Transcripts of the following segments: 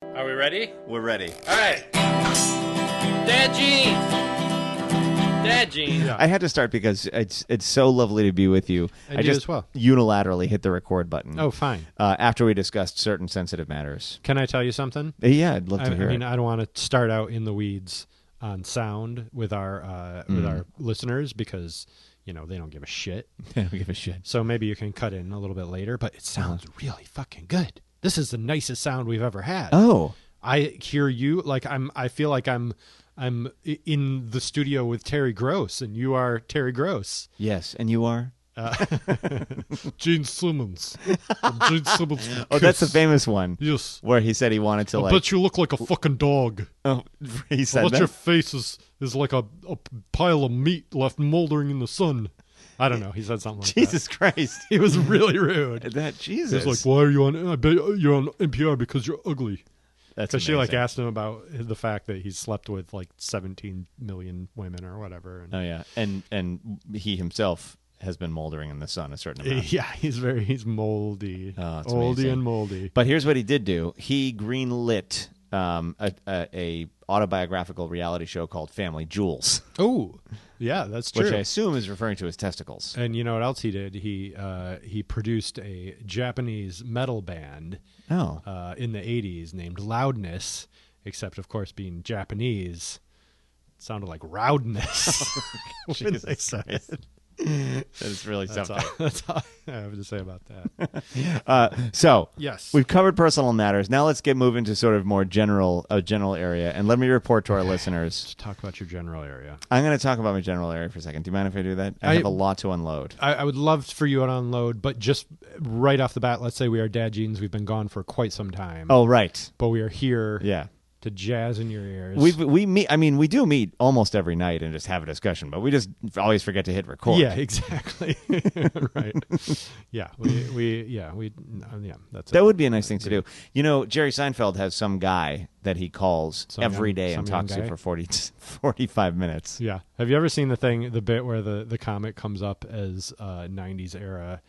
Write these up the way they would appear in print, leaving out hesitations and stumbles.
Are we ready? We're ready. All right. Dad jeans. Dad jeans. I had to start because it's so lovely to be with you. I just as well. unilaterally hit the record button. Oh, fine. After we discussed certain sensitive matters. Can I tell you something? Yeah, I'd love to hear I mean, it. I don't want to start out in the weeds on sound with our listeners because they don't give a shit. They don't give a shit. So maybe you can cut in a little bit later, but it sounds really fucking good. This is the nicest sound we've ever had. Oh, I hear you like I feel like I'm in the studio with Terry Gross, and you are Terry Gross. yes, and you are. Gene Simmons. Gene Simmons. Oh, that's the famous one. Yes. Where he said he wanted to I bet you look like a fucking dog. Oh, he I said bet that. your face is like a pile of meat left moldering in the sun. I don't know. He said something like Jesus Christ. that. He was really rude. That Jesus. He's like, "Why are you on? I bet you're on NPR because you're ugly." That's Because she amazing. asked him about the fact that he's slept with like 17 million women or whatever. And Oh yeah, and he himself has been moldering in the sun a certain amount. yeah, he's moldy, Oh, it's oldie amazing. and moldy. But here's what he did do. He greenlit a autobiographical reality show called Family Jewels, Oh, yeah, that's true. which I assume is referring to his testicles. And you know what else he did? He produced a Japanese metal band Oh. in the 80s named Loudness, except, of course, being Japanese, it sounded like Roudness when they said it. That is really That's something. all, that's all I have to say about that. So Yes. we've covered personal matters. Now let's move into sort of more general area. And let me report to our listeners. Let's talk about your general area. I'm going to talk about my general area for a second. Do you mind if I do that? I have a lot to unload. I would love for you to unload, but just right off the bat, let's say we are Dad Jeans. We've been gone for quite some time. Oh, right. But we are here Yeah. to jazz in your ears. We meet. I mean, we do meet almost every night and just have a discussion, but we just always forget to hit record. Yeah, exactly. Right. Yeah. That's That it. would be a nice thing to do. You know, Jerry Seinfeld has some guy that he calls every day and some young talks to guy? for 45 minutes. Yeah. Have you ever seen the bit where the comic comes up as 90s era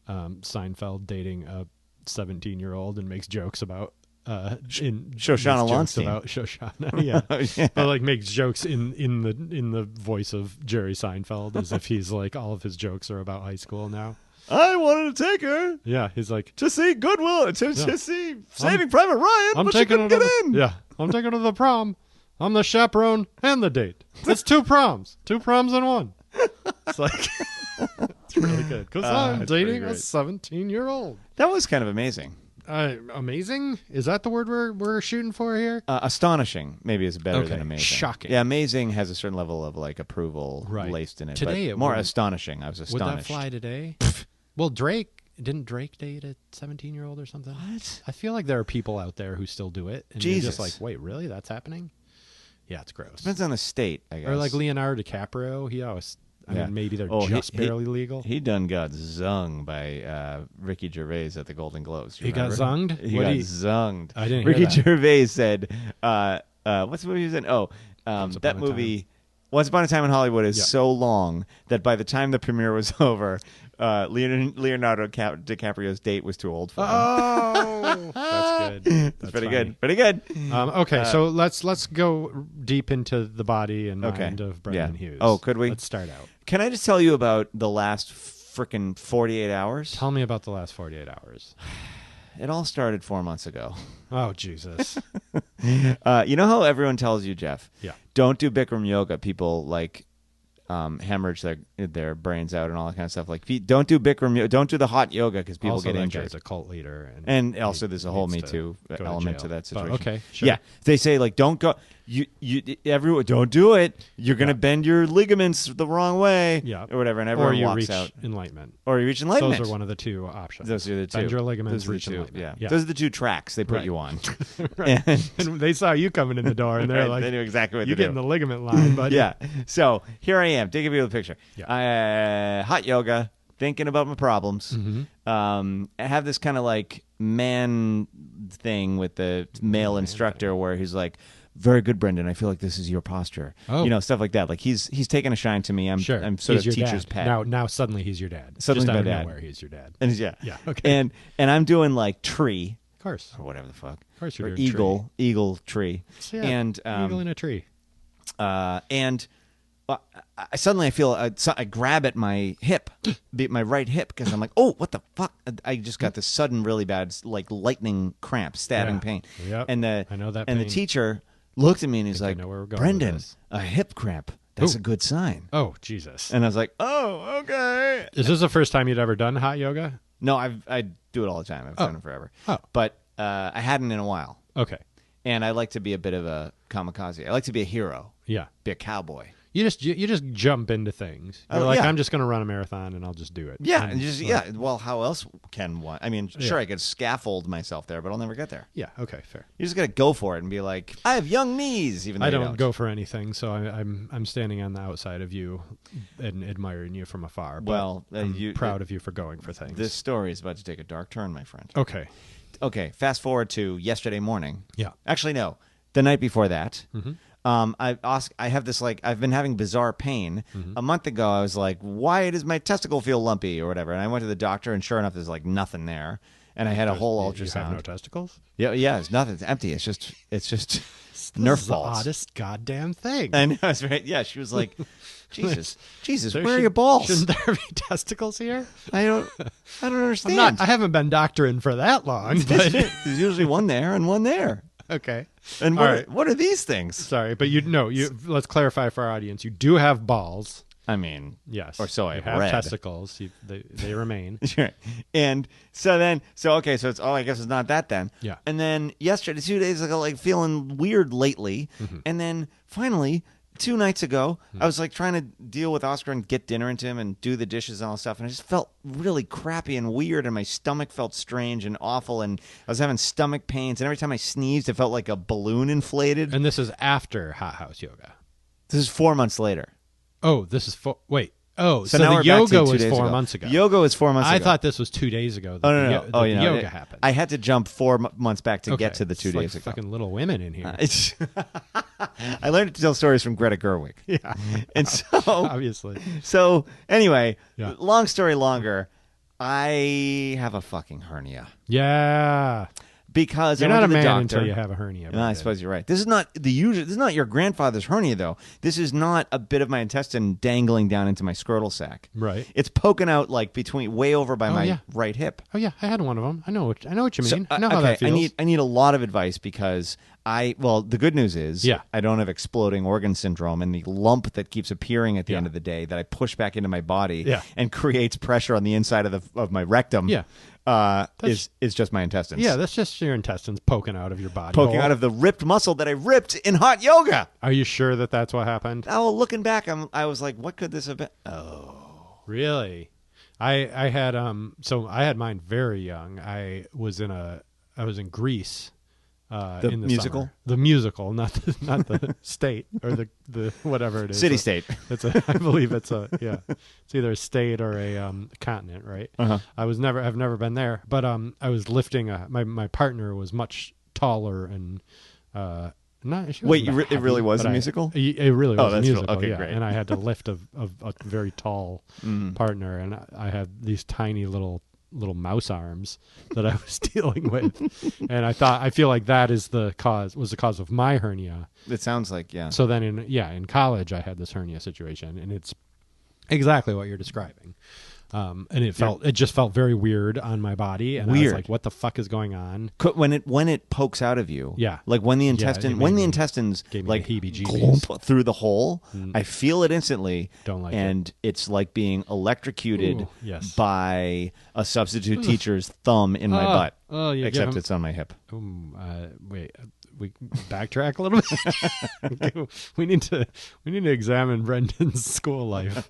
Seinfeld dating a 17-year-old and makes jokes about Shoshana Lonstein. about Shoshana, yeah. Yeah. But like makes jokes in the voice of Jerry Seinfeld as if he's like all of his jokes are about high school now. I wanted to take her Yeah, he's like, to see Goodwill, to see Saving Private Ryan, I'm but she taking couldn't her get to in. Yeah, I'm taking her to the prom. I'm the chaperone and the date. It's two proms in one. It's like it's really good because I'm it's pretty dating a great. 17-year-old. That was kind of amazing. Amazing? Is that the word we're shooting for here? Astonishing maybe is better Okay, than amazing. shocking. Yeah, amazing has a certain level of like approval Right. laced in it. Today but it more wouldn't. astonishing. I was Would astonished. that fly today? Well, didn't Drake date a 17-year-old or something? What? I feel like there are people out there who still do it. And Jesus. you're just like, wait, really? That's happening? Yeah, it's gross. Depends on the state, I guess. Or like Leonardo DiCaprio. He always, I Yeah. mean, maybe they're Oh, just barely legal. He done got zung by Ricky Gervais at the Golden Globes. You He got remember? zunged? He What'd got he- zunged. I didn't hear Ricky that. Gervais said, what's the movie he was in? Oh, Once Upon that a movie, Once Upon a Time in Hollywood, is Yeah. so long that by the time the premiere was over, Leonardo DiCaprio's date was too old for him. Oh, that's good. It's That's pretty funny. good. Pretty good. Okay, so let's go deep into the body and Okay. mind of Brendan Yeah. Hughes. Oh, could we? Let's start out. Can I just tell you about the last frickin' 48 hours? Tell me about the last 48 hours. It all started 4 months ago. Oh, Jesus. You know how everyone tells you, Jeff? Yeah. Don't do Bikram yoga. People like hemorrhage their brains out and all that kind of stuff. Like, don't do Bikram. Don't do the hot yoga because people Also, get that injured. guy's a cult leader. And also, there's a whole Me needs Too go element jail. to that But, situation. okay, sure. Yeah, they say like, don't go. Everyone, don't do it. You're gonna bend your ligaments the wrong way. Yeah. or whatever, and Or everyone you walks reach out. enlightenment. Or you reach enlightenment. Those are one of the two options. Those are the two. Bend your ligaments, Those are the reach two. enlightenment. Yeah. Those are the two tracks they put Right. you on. Right. And- And they saw you coming in the door, and they're Right, like, they knew exactly what you to get do. in the ligament line, buddy. Yeah. So here I am. To give you the picture. Yeah. Hot yoga, thinking about my problems. Mm-hmm. I have this kind of like man thing with the male instructor where he's like, very good, Brendan. I feel like this is your posture. Oh. You know, stuff like that. Like he's taking a shine to me. I'm Sure. I'm sort He's of your teacher's dad. pet. Now suddenly he's your dad. Suddenly Just my out of dad. nowhere, he's your dad. And yeah. Yeah, okay. And I'm doing like tree. Of course. or whatever the fuck. Of course you're or doing eagle tree. Yeah, And eagle in a tree. and I suddenly I feel I grab at my hip, my right hip, because I'm like, oh, what the fuck! I just got this sudden, really bad, like lightning cramp, stabbing pain. Yep. And I know that And pain. the teacher looked at me and he's I like, know where we're going with Brendan, this. a hip cramp. That's Ooh. a good sign. Oh, Jesus. And I was like, oh, okay. Is this the first time you'd ever done hot yoga? No, I do it all the time. I've done it forever. Oh. But I hadn't in a while. Okay. And I like to be a bit of a kamikaze. I like to be a hero, Yeah. be a cowboy. You just jump into things. You're Oh, like, yeah. I'm just going to run a marathon and I'll just do it. Yeah, And and just like- Well, how else can one? I mean, sure, Yeah. I could scaffold myself there, but I'll never get there. Yeah. Okay. Fair. You just gotta go for it and be like, I have young knees. Even though I you don't go for anything, so I'm standing on the outside of you and admiring you from afar. But Well, I'm proud of you for going for things. This story is about to take a dark turn, my friend. Okay. Okay, fast forward to yesterday morning. Yeah. Actually, no, the night before that. Mm-hmm. I have this I've been having bizarre pain. A month ago, I was like, why does my testicle feel lumpy or whatever? And I went to the doctor, and sure enough, there's like nothing there. And I had a whole You ultrasound. have no testicles? Yeah, it's nothing. It's empty. It's just This Nerf is the balls. oddest goddamn thing. I know, it's right. Yeah, she was like, Jesus, There where are your balls? Shouldn't there be testicles here? I don't understand. I haven't been doctoring for that long, but There's usually one there and one there. okay. And All what, right. what are these things? Sorry, but let's clarify for our audience. You do have balls. I mean, Yes. Or so you I've have read. testicles. They remain. sure. And so it's I guess it's not that then. Yeah. And then yesterday, 2 days ago, like feeling weird lately, and then finally 2 nights ago, I was like trying to deal with Oscar and get dinner into him and do the dishes and all that stuff, and I just felt really crappy and weird, and my stomach felt strange and awful, and I was having stomach pains, and every time I sneezed, it felt like a balloon inflated. And this is after Hot House Yoga. This is 4 months later. Oh, this is wait. Oh, so now the we're back to yoga 2 was days 4 ago. months ago. Yoga was 4 months ago. I thought this was 2 days ago. That Oh, no. the Oh, yoga happened. I had to jump 4 months back to get Okay. to the 2 It's like days ago. fucking Little Women in here. I learned to tell stories from Greta Gerwig. Yeah, And so, obviously. anyway, Yeah. long story longer, I have a fucking hernia Yeah, because you're I not a went to the man doctor. until you have a hernia. No, I Brendan. suppose you're right. This is not the usual. This is not your grandfather's hernia, though. This is not a bit of my intestine dangling down into my scrotal sac. Right. It's poking out like way over by my yeah. right hip. Oh yeah, I had one of them. I know what you mean. So, I know how that feels. I need a lot of advice because the good news is Yeah. I don't have exploding organ syndrome, and the lump that keeps appearing at the Yeah. end of the day that I push back into my body Yeah. and creates pressure on the inside of my rectum Yeah. is just my intestines. Yeah, that's just your intestines poking out of your body. poking hole. out of the ripped muscle that I ripped in hot yoga. Are you sure that that's what happened? Oh, looking back, I was like, what could this have been? Oh, Really? I had so I had mine very young. I was in Greece. In the musical? summer. The musical, not the state or the whatever it is. city state. I believe it's it's either a state or a continent, right? Uh-huh. I've never been there, but I was lifting my partner was much taller and not. She Wait, wasn't it really heavy, was but a musical? It really Oh, was a that's cool. musical. Okay, yeah. great. And I had to lift a very tall partner, and I had these tiny little mouse arms that I was dealing with, and I feel like that was the cause of my hernia. It sounds like, yeah. So then in college I had this hernia situation, and it's exactly what you're describing. And it just felt very weird on my body, and I was Weird. like, what the fuck is going on? When it pokes out of you, Yeah. like when the it intestines gave me like the heebie-jeebies. glomp through the hole, I feel it instantly. Don't like and it's like being electrocuted Ooh, yes. by a substitute teacher's thumb in my butt. Oh, you except give 'em- it's on my hip. Wait, we backtrack a little bit. we need to examine Brendan's school life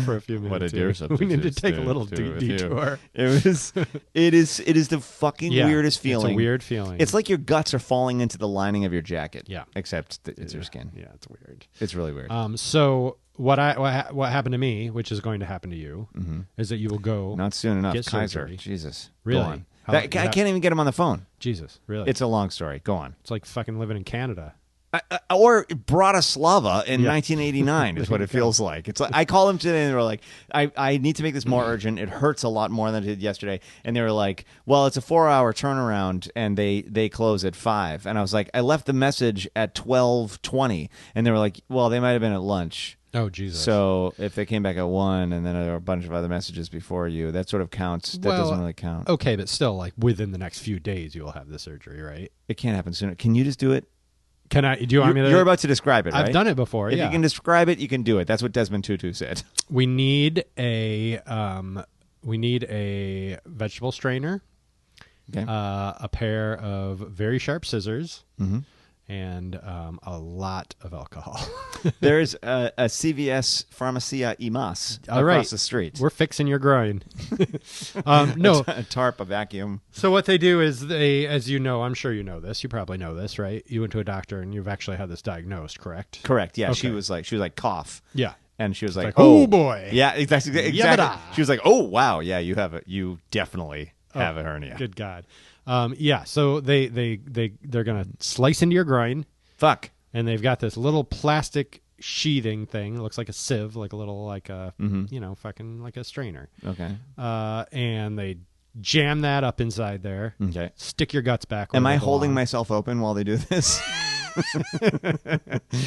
for a few minutes. What a here. dear We need to substitutes take a do little with you. detour. It is the fucking Yeah, weirdest feeling. It's a weird feeling. It's like your guts are falling into the lining of your jacket. Yeah. Except it's your skin. Yeah, it's weird. It's really weird. So what happened to me, which is going to happen to you, is that you will go. Not soon enough. get Kaiser. surgery. Jesus. Really? Go on. How- I can't even get him on the phone. Jesus, really? It's a long story. Go on. It's like fucking living in Canada. Or Bratislava in 1989 is what it feels like. It's like I call them today and they were like, I need to make this more urgent. It hurts a lot more than it did yesterday. And they were like, well, it's a 4-hour turnaround and they close at 5. And I was like, I left the message at 12:20. And they were like, well, they might have been at lunch. Oh, Jesus. So if they came back at 1 and then there were a bunch of other messages before you, that sort of counts. That doesn't really count. Okay, but still, like within the next few days, you'll have the surgery, right? It can't happen sooner. Can you just do it? Can I? Do you want me to? You're about to describe it, right? I've done it before. If yeah. you can describe it, you can do it. That's what Desmond Tutu said. We need a vegetable strainer, Okay. a pair of very sharp scissors, Mm-hmm. and a lot of alcohol. There's a CVS Farmacia Imas All across right. the street. We're fixing your groin. No. A tarp, a vacuum. So what they do is they, as you know, I'm sure you know this. You probably know this, right? You went to a doctor and you've actually had this diagnosed, correct? Correct. Yeah. Okay. She was like cough, Yeah. and she was like, oh boy. Yeah. Exactly. Yabba-da. She was like, oh wow, yeah, you definitely have a hernia. Good God. Yeah. So they're gonna slice into your groin, Fuck. and they've got this little plastic sheathing thing. It looks like a sieve, like a little fucking like a strainer. Okay. And they jam that up inside there. Okay. Stick your guts back. Am where I they holding belong. myself open while they do this?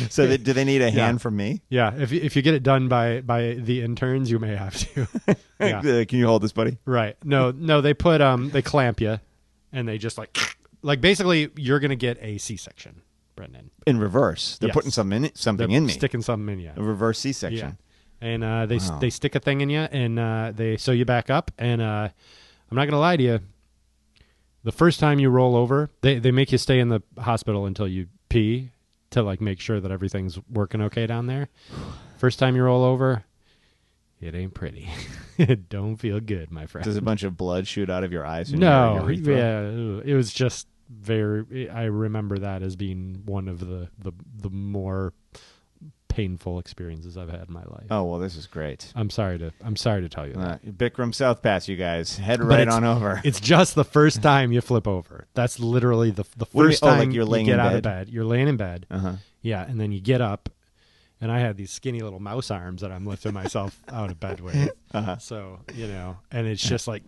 So do they need a hand from me? Yeah. If you get it done by the interns, you may have to. Yeah. Can you hold this, buddy? Right. No. They put they clamp you, and they just like basically you're gonna get a C-section, Brendan. In reverse, they're Yes. putting something They're in me. sticking something in you. A reverse C-section. Yeah. And they Wow. they stick a thing in you, and they sew you back up. And I'm not gonna lie to you. The first time you roll over, they make you stay in the hospital until you pee to like make sure that everything's working okay down there. First time you roll over, it ain't pretty. It don't feel good, my friend. Does a bunch of blood shoot out of your eyes? No, yeah, it was just very. I remember that as being one of the more painful experiences I've had in my life. Oh well, this is great. I'm sorry to tell you that. Bikram South Pass, you guys, head But right it's- on over. It's just the first time you flip over. That's literally the What do you mean? first Oh, like time you're you laying get in out of bed? bed. You're laying in bed. Uh-huh. Yeah, and then you get up, and I had these skinny little mouse arms that I'm lifting myself out of bed with. Uh-huh. So, and it's just like,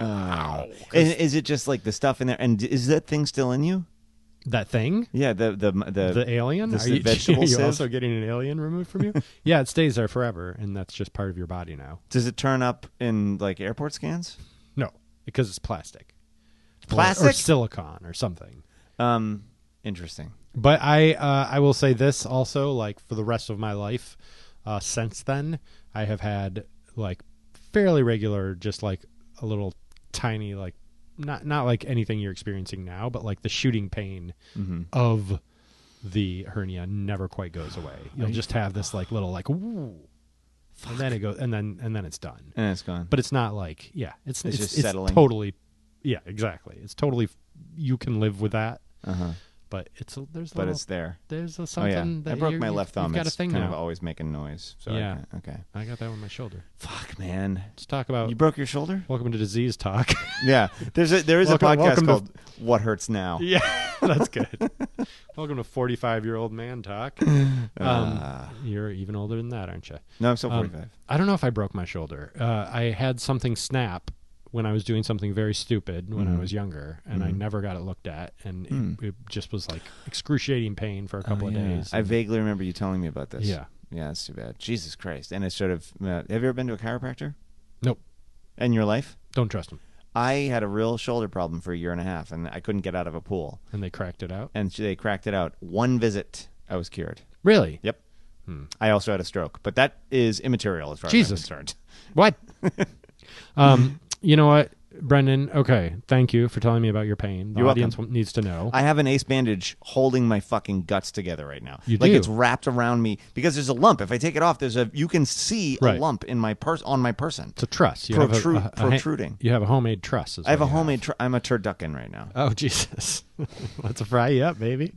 ow. And is it just like the stuff in there? And is that thing still in you? That thing? Yeah, The alien? this Are you, vegetable are you sieve? also getting an alien removed from you? Yeah, it stays there forever, and that's just part of your body now. Does it turn up in like airport scans? No, because it's plastic. Plastic? Or silicone or something. Interesting. But I will say this also, like for the rest of my life, since then, I have had like fairly regular, just like a little tiny, like not like anything you're experiencing now, but like the shooting pain of the hernia never quite goes away. You'll just have this like little like ooh, and then it goes, and then it's done. And it's gone. But it's not like it's just settling. Totally, exactly. It's totally you can live with that. Uh-huh. But But it's there. there's a Oh something yeah, that I broke my you've left thumb. got a It's thing kind now. of always making noise. So Yeah. okay. I got that on my shoulder. Fuck, man. Let's talk about. You broke your shoulder? Welcome to disease talk. Yeah. There is a podcast welcome to- called "What Hurts Now." Yeah, that's good. Welcome to 45-year-old man talk. You're even older than that, aren't you? No, I'm still 45. I don't know if I broke my shoulder. I had something snap when I was doing something very stupid when I was younger, and I never got it looked at, and it just was like excruciating pain for a couple of days. I vaguely remember you telling me about this. Yeah. Yeah, that's too bad. Jesus Christ. And it's sort of... have you ever been to a chiropractor Nope, in your life? don't trust them. I had a real shoulder problem for a year and a half, and I couldn't get out of a pool. And they cracked it out. And they cracked it out. One visit, I was cured. Really? Yep. I also had a stroke, but that is immaterial as far Jesus. as I'm concerned. What? You know what, Brendan? Okay, thank you for telling me about your pain. The You're audience welcome. needs to know. I have an ace bandage holding my fucking guts together right now. You like do? it's wrapped around me because there's a lump. If I take it off, you can see Right. a lump in my on my person. It's a truss. You have Protruding. You have a homemade truss. I have a homemade. I'm a turducken right now. Oh Jesus! Let's fry you up, baby.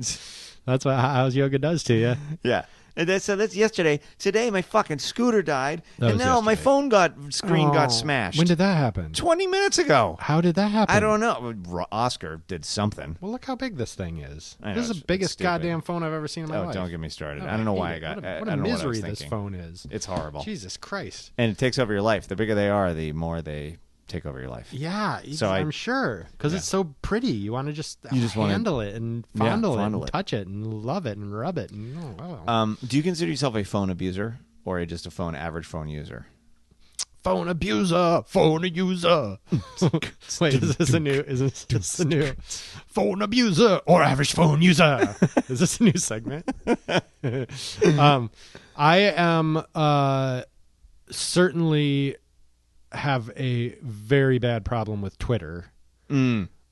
That's what house yoga does to you. Yeah. And that's yesterday. Today, my fucking scooter died, That and was now my yesterday. phone screen got smashed. When did that happen? 20 minutes ago. How did that happen? I don't know. Oscar did something. Well, look how big this thing is. I know, This is it's the biggest stupid. goddamn phone I've ever seen in my life. Don't get me started. Oh, I don't know why I hate got. it. I What don't a know what I was misery this thinking. phone is. It's horrible. Jesus Christ. And it takes over your life. The bigger they are, the more they take over your life. Yeah, So I'm sure because Yeah. it's so pretty. You want to just wanna- handle it and Yeah, fondle it fondle and it. touch it and love it and rub it. And, oh. Do you consider yourself a phone abuser or just a average phone user? Phone abuser, phone user. Wait, is this a new? Is this a new phone abuser or average phone user? Is this a new segment? I am certainly have a very bad problem with Twitter.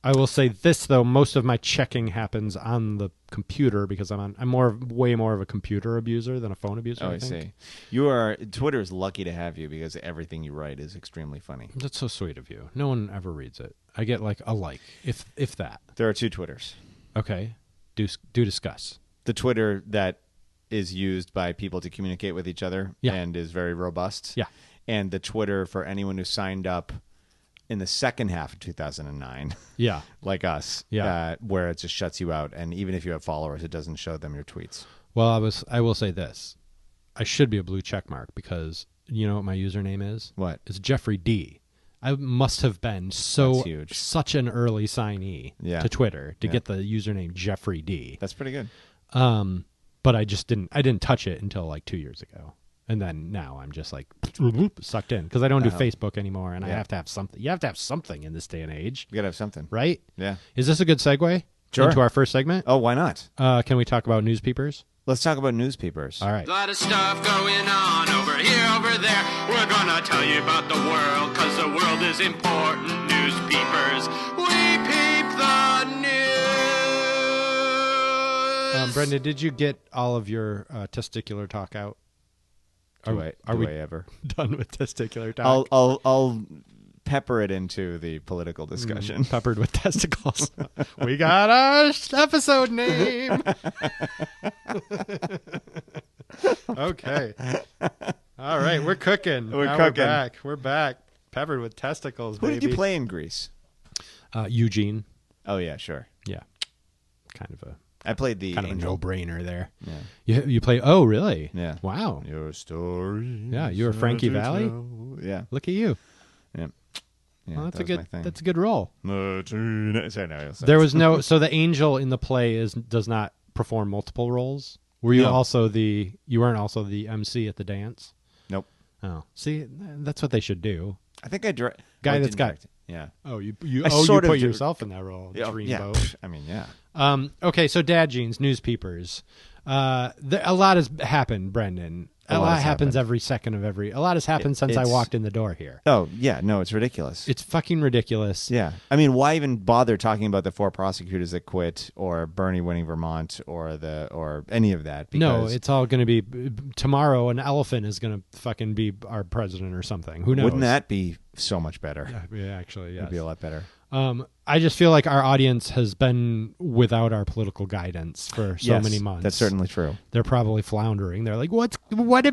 I will say this though: most of my checking happens on the computer because I'm way more of a computer abuser than a phone abuser. I think. see. Twitter is lucky to have you because everything you write is extremely funny. That's so sweet of you. No one ever reads it. I get like a like, if that. There are two Twitters. Okay, do discuss. The Twitter that is used by people to communicate with each other and is very robust. Yeah. And the Twitter for anyone who signed up in the second half of 2009. Yeah. Like us. Yeah. Where it just shuts you out. And even if you have followers, it doesn't show them your tweets. Well, I will say this. I should be a blue check mark because you know what my username is? What? It's Jeffrey D. I must have been That's huge. such an early signee to Twitter to get the username Jeffrey D. That's pretty good. But I didn't touch it until like 2 years ago. And then now I'm just like sucked in because I don't do Facebook anymore, and I have to have something. You have to have something in this day and age. You got to have something. Right? Yeah. Is this a good segue into our first segment? Oh, why not? Can we talk about newspapers? Let's talk about newspapers. All right. A lot of stuff going on over here, over there. We're gonna tell you about the world, cause the world is important. Newspapers, we peep the news. Brendan, did you get all of your testicular talk out? Do I ever? Done with testicular talk? I'll pepper it into the political discussion. Peppered with testicles. We got our episode name. Okay. All right, we're cooking. We're cooking. cooking. We're back. Peppered with testicles, Who baby. did you play in Greece? Eugene. Oh yeah, sure. Yeah. Kind of I played the a angel. no-brainer there. Yeah. You play? Oh, really? Yeah. Wow. Your story. Yeah, you were Frankie Valli? Yeah. Look at you. Yeah. Yeah, Well, that was my thing. that's a good role. Sorry, no, There was no so the angel in the play does not perform multiple roles. Were you No. you weren't also the MC at the dance? Nope. Oh, see, that's what they should do. I think I direct. Guy that's got. Yeah. Oh, you I sort of put do- yourself in that role. Yeah. Dreamboat. I mean, yeah. Okay, so dad jeans, newspapers. A lot has happened, Brendan. A lot has happens happened. every second of every. A lot has happened since I it's- walked in the door here. Oh yeah, no, it's ridiculous. It's fucking ridiculous. Yeah. I mean, why even bother talking about the 4 prosecutors that quit or Bernie winning Vermont or any of that? No, Because it's all going to be tomorrow. An elephant is going to fucking be our president or something. Who knows? wouldn't that be so much better? Yeah, actually, yes. It'd be a lot better. I just feel like our audience has been without our political guidance for so Yes, many months. That's certainly true. They're probably floundering. They're like, what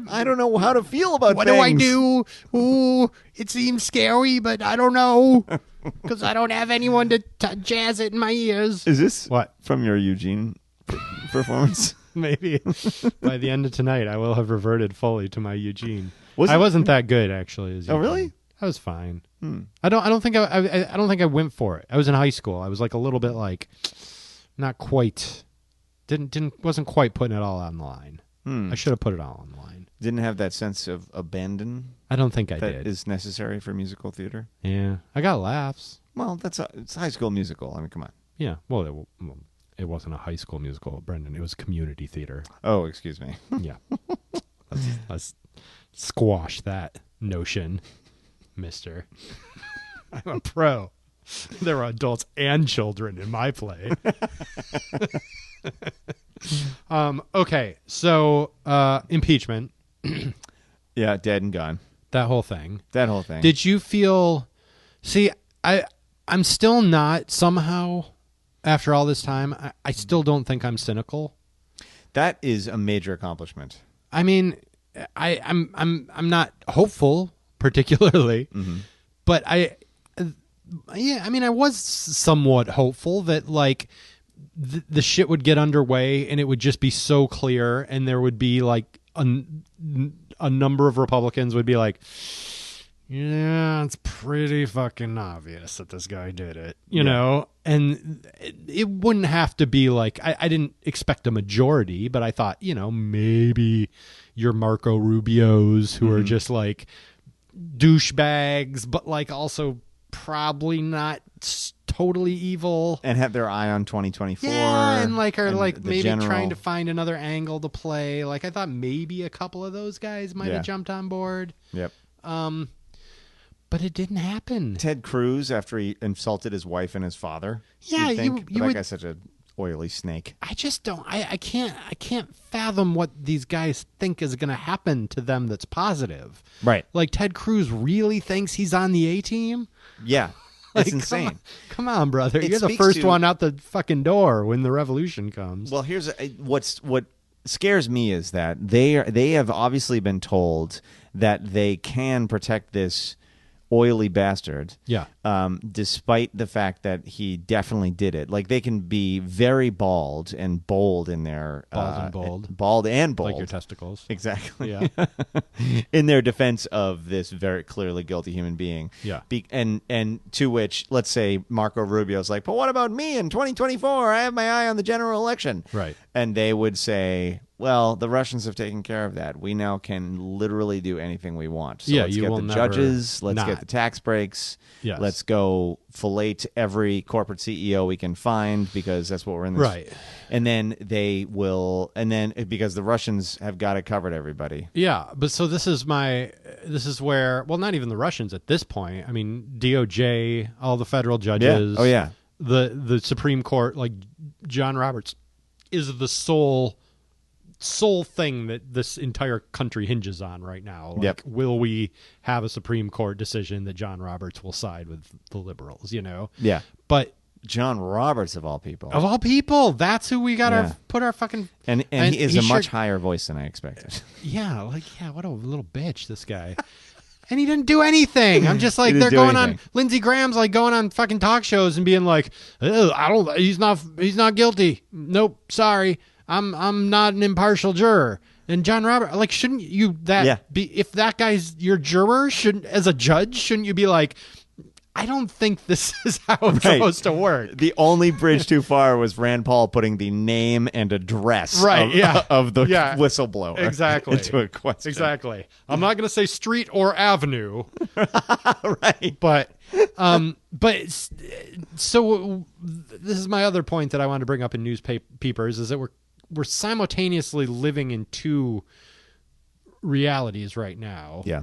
I don't know how to feel about what things. do I do? Ooh, it seems scary, but I don't know because I don't have anyone to jazz it in my ears. Is this What? from your Eugene performance? Maybe by the end of tonight, I will have reverted fully to my Eugene. Was I it- wasn't that good actually. As Oh, Eugene. really? I was fine. I don't think I went for it. I was in high school. I was like a little bit like not quite wasn't quite putting it all on the line. I should have put it all on the line. Didn't have that sense of abandon I don't think I that did. is necessary for musical theater. Yeah, I got laughs. Well, it's a high school musical. I mean, come on. Yeah, well, it wasn't a high school musical, Brendan. It was community theater. Oh, excuse me. Yeah, let's squash that notion, Mister. I'm a pro. There were adults and children in my play. Okay, so impeachment, Yeah, dead and gone. that whole thing. That whole thing. Did you feel? See, I'm still not somehow. After all this time, I still don't think I'm cynical. That is a major accomplishment. I mean, I'm not hopeful particularly, but I was somewhat hopeful that like the shit would get underway and it would just be so clear, and there would be like a number of Republicans would be like, yeah, it's pretty fucking obvious that this guy did it, you know? And it wouldn't have to be like, I didn't expect a majority, but I thought, you know, maybe your Marco Rubios who are just like douchebags, but like also probably not totally evil. And have their eye on 2024. Yeah, and like are and like maybe general... trying to find another angle to play. Like I thought maybe a couple of those guys might have jumped on board. Yep. But it didn't happen. Ted Cruz, after he insulted his wife and his father. Yeah, you that guy's such a oily snake. I just don't. I can't fathom what these guys think is going to happen to them. That's positive. Right. Like Ted Cruz really thinks he's on the A team. Yeah. Like, It's insane. Come on, brother. It You're the speaks first to- one out the fucking door when the revolution comes. Well, here's what scares me is that they have obviously been told that they can protect this oily bastard. Yeah. Despite the fact that he definitely did it. Like they can be very bald and bold in their bald and bold, like your testicles. Exactly. Yeah. In their defense of this very clearly guilty human being. Yeah. And to which, let's say, Marco Rubio's like, but what about me in 2024? I have my eye on the general election. Right. And they would say, well, the Russians have taken care of that. We now can literally do anything we want. So let's get the judges. Let's get the tax breaks. Yes. Let's go fillet every corporate CEO we can find because that's what we're in this. Right. And then they will, because the Russians have got it covered, everybody. Yeah, but so this is where, well, not even the Russians at this point. I mean, DOJ, all the federal judges. Yeah. Oh, yeah. The Supreme Court, like John Roberts, is the sole thing that this entire country hinges on right now. Like, will we have a Supreme Court decision that John Roberts will side with the liberals, you know? Yeah. But John Roberts, of all people. Of all people, that's who we got to put our fucking... And he is a much higher voice than I expected. Yeah, what a little bitch, this guy. And he didn't do anything. I'm just like, they're going on... Lindsey Graham's like going on fucking talk shows and being like, he's not guilty. Nope, sorry. I'm not an impartial juror. And John Roberts, like, shouldn't you be, if that guy's your juror, as a judge, shouldn't you be like, I don't think this is how it's supposed to work. The only bridge too far was Rand Paul putting the name and address of the whistleblower into a question. Exactly. I'm not going to say street or avenue. Right. But so this is my other point that I wanted to bring up in newspapers is that we're simultaneously living in two realities right now. Yeah.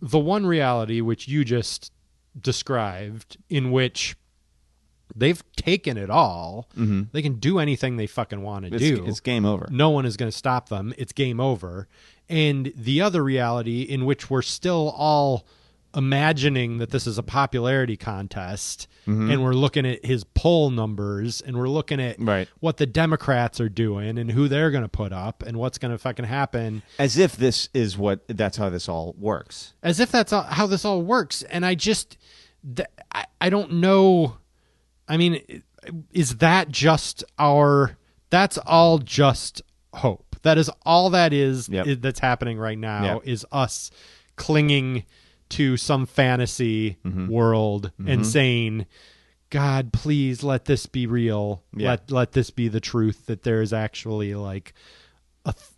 The one reality which you just described, in which they've taken it all. Mm-hmm. They can do anything they fucking want to do. It's game over. No one is going to stop them. It's game over. And the other reality in which we're still all imagining that this is a popularity contest, and we're looking at his poll numbers, and we're looking at what the Democrats are doing and who they're going to put up and what's going to fucking happen. As if that's how this all works. As if that's how this all works. And I just, I don't know. I mean, is that just that's all just hope. That is all that is that's happening right now is us clinging to some fantasy world and saying, God, please let this be real. Let this be the truth, that there is actually like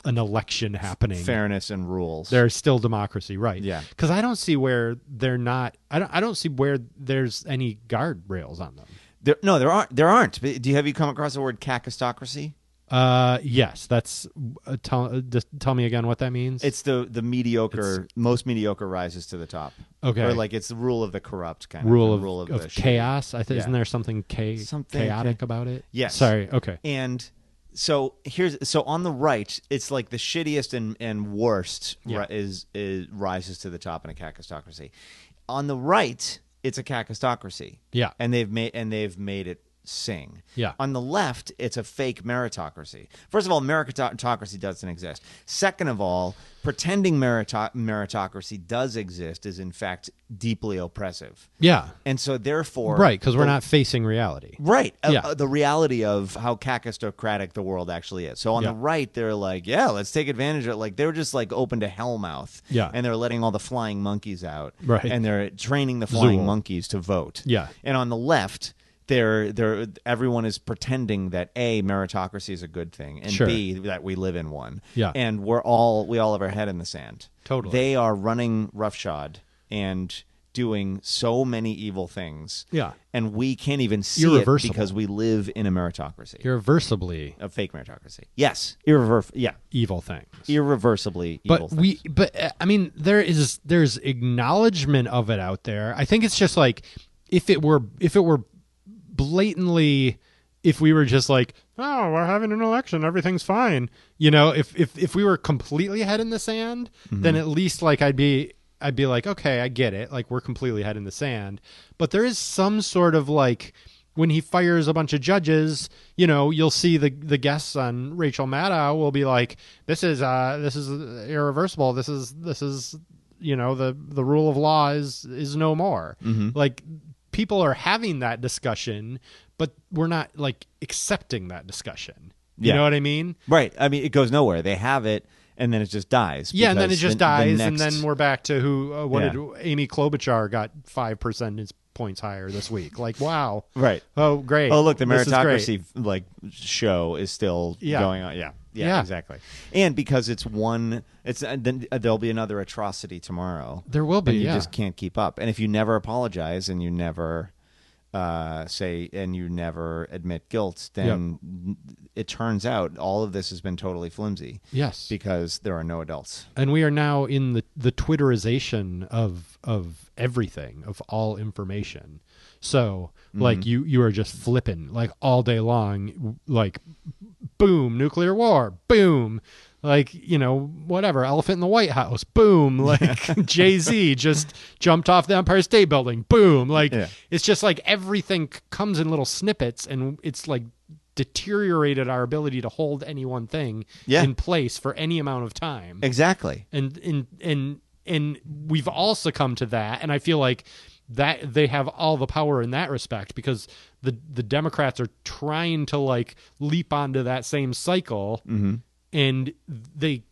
an election happening. Fairness and rules. There's still democracy, right? Yeah. Because I don't see where they're not. I don't see where there's any guardrails on them. There aren't. Have you come across the word cacistocracy? Yes, that's tell me again what that means. It's the mediocre, most mediocre rises to the top. Okay, or like it's the rule of the corrupt kind rule of rule of the chaos. I think isn't there something chaotic about it? Yes. Sorry. Okay. And so on the right, it's like the shittiest and worst is rises to the top in a cacistocracy. On the right, it's a cacistocracy. Yeah, and they've made it sing. Yeah. On the left, it's a fake meritocracy. First of all, meritocracy doesn't exist. Second of all, pretending meritocracy does exist is in fact deeply oppressive. Yeah. And so therefore... Right, because we're not facing reality. Right. Yeah. The reality of how kakistocratic the world actually is. So on the right, they're like, yeah, let's take advantage of it. Like, they're just like open to hellmouth. Yeah. And they're letting all the flying monkeys out. Right. And they're training the flying Zool. monkeys to vote. Yeah. And on the left... everyone is pretending that A, meritocracy is a good thing, and Sure. B, that we live in one. Yeah. And we all have our head in the sand. Totally. They are running roughshod and doing so many evil things. Yeah. And we can't even see it Irreversible. because we live in a meritocracy. Irreversibly A fake meritocracy. Yes. evil things. Irreversibly evil things. I mean, there's acknowledgement of it out there. I think it's just like if it were blatantly, if we were just like, oh, we're having an election, everything's fine. You know, if we were completely head in the sand, then at least like I'd be like, okay, I get it. Like, we're completely head in the sand. But there is some sort of like, when he fires a bunch of judges, you know, you'll see the guests on Rachel Maddow will be like, this is irreversible. This is you know, the rule of law is no more. Like, people are having that discussion, but we're not like accepting that discussion. You know what I mean? Right. I mean, it goes nowhere. They have it, and then it just dies. Yeah, and then it because just the dies, next- and then we're back to who? What Yeah. did Amy Klobuchar got 5 percentage points higher this week? Like, wow. Right. Oh, great. Oh, look, the This is great. meritocracy like show is still going on. Yeah, Yeah. exactly. And because it's then there'll be another atrocity tomorrow. There will be. And you Yeah. just can't keep up. And if you never apologize and you never you never admit guilt, then it turns out all of this has been totally flimsy. Yes. Because there are no adults. And we are now in the Twitterization of everything, of all information. So, like, you are just flipping, like, all day long, like, boom, nuclear war, boom, like, you know, whatever, elephant in the White House, boom, like, Jay-Z just jumped off the Empire State Building, boom, like, it's just like everything comes in little snippets, and it's like deteriorated our ability to hold any one thing in place for any amount of time. Exactly. And we've all succumbed to that, and I feel like that they have all the power in that respect, because the Democrats are trying to like leap onto that same cycle, and they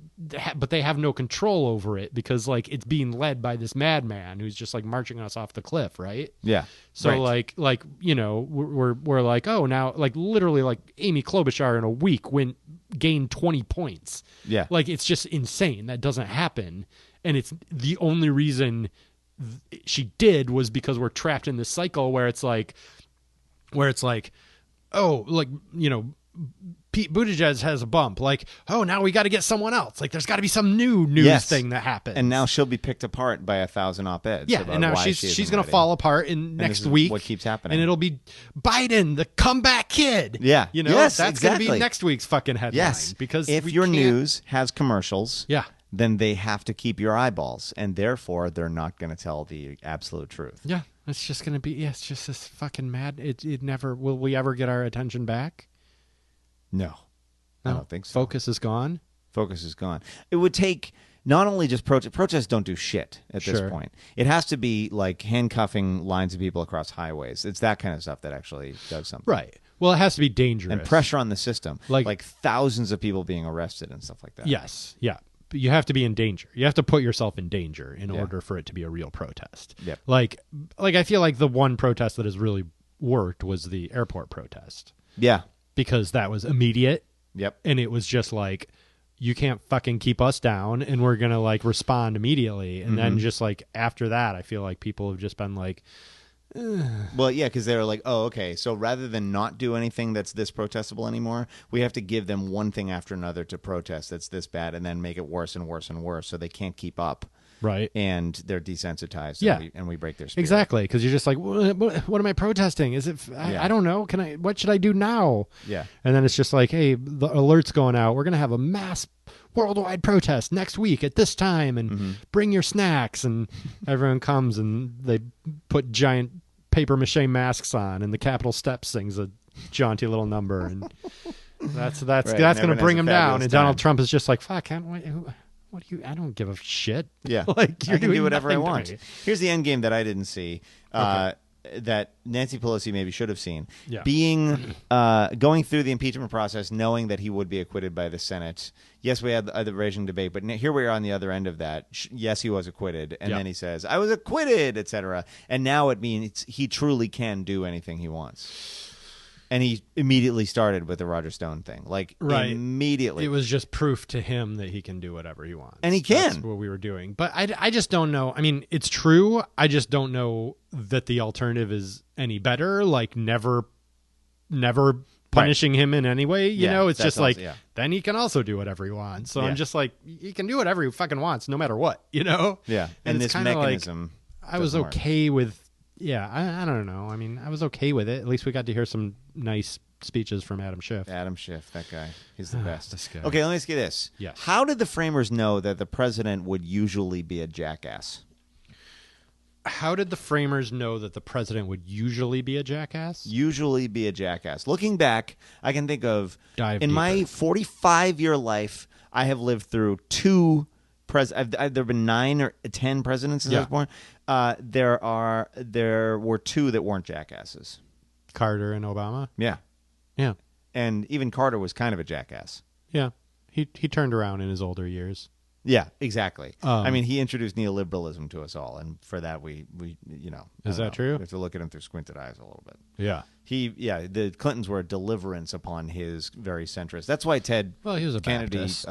have no control over it, because like it's being led by this madman who's just like marching us off the cliff, right? Yeah. So right. like you know, we're like, oh, now like literally like Amy Klobuchar in a week gained 20 points. Yeah. Like, it's just insane. That doesn't happen. And it's the only reason she did was because we're trapped in this cycle where it's like, oh, like, you know, Pete Buttigieg has a bump. Like, oh, now we got to get someone else. Like, there's got to be some new news thing that happens. And now she'll be picked apart by 1,000 op-eds. Yeah, and now she's going to fall apart in next week. What keeps happening? And it'll be Biden, the comeback kid. Yeah. You know, yes, that's going to exactly. be next week's fucking headline. Yes. Because if your news has commercials, then they have to keep your eyeballs, and therefore they're not going to tell the absolute truth. Yeah. It's just going to be, it's just this fucking mad. It never, will we ever get our attention back? No. I don't think so. Focus is gone? Focus is gone. It would take not only just protests don't do shit at this point. It has to be like handcuffing lines of people across highways. It's that kind of stuff that actually does something. Right. Well, it has to be dangerous. And pressure on the system. Like thousands of people being arrested and stuff like that. Yes. Yeah. But you have to be in danger. You have to put yourself in danger in order for it to be a real protest. Yep. Like I feel like the one protest that has really worked was the airport protest. Yeah. Because that was immediate. Yep. And it was just like, you can't fucking keep us down, and we're going to like respond immediately. And then just like after that, I feel like people have just been like, well, yeah, because they're like, oh, okay, so rather than not do anything that's this protestable anymore, we have to give them one thing after another to protest that's this bad, and then make it worse and worse and worse, so they can't keep up. Right. And they're desensitized. Yeah. And we break their spirit. Exactly. Because you're just like, what am I protesting? Is it, I don't know. What should I do now? Yeah. And then it's just like, hey, the alert's going out. We're going to have a mass worldwide protest next week at this time, and bring your snacks. And everyone comes, and they put giant paper mache masks on, and the Capitol steps sings a jaunty little number, and that's Right, going and to everyone bring has him a down. fabulous And Donald time. Trump is just like, fuck, what do you? I don't give a shit. Yeah, like I you're can doing do whatever I nothing to want. me. Here's the end game that I didn't see. Okay. That Nancy Pelosi maybe should have seen. Yeah. Being going through the impeachment process, knowing that he would be acquitted by the Senate. Yes, we had the raging debate, but here we are on the other end of that. Yes, he was acquitted, and Yeah. then he says, "I was acquitted," etc. And now it means he truly can do anything he wants. And he immediately started with the Roger Stone thing, like Right. immediately. It was just proof to him that he can do whatever he wants. And he That's can. what we were doing. But I just don't know. I mean, it's true. I just don't know that the alternative is any better. Like never punishing him in any way. You Yeah, know, it's that's just like, also- yeah. then he can also do whatever he wants. So Yeah. I'm just like, he can do whatever he fucking wants, no matter what, you know? Yeah, and it's this kinda like, mechanism. I was doesn't work. okay with, I don't know. I mean, I was okay with it. At least we got to hear some nice speeches from Adam Schiff. Adam Schiff, that guy. He's the best. This guy. Okay, let me ask you this. Yes. How did the framers know that the president would usually be a jackass? How did the framers know that the president would usually be a jackass? Usually be a jackass. Looking back, I can think of Dive in my deeper. 45-year life, I have lived through two there have been 9 or 10 presidents since I Yeah. was born. There were 2 that weren't jackasses. Carter and Obama? Yeah. Yeah. And even Carter was kind of a jackass. Yeah. He turned around in his older years. Yeah, exactly. Um, I mean, he introduced neoliberalism to us all, and for that we you know. I Is don't that know. true? We have to look at him through squinted eyes a little bit. Yeah. The Clintons were a deliverance upon his very centrist. That's why Ted Well, he was a Kennedy Baptist.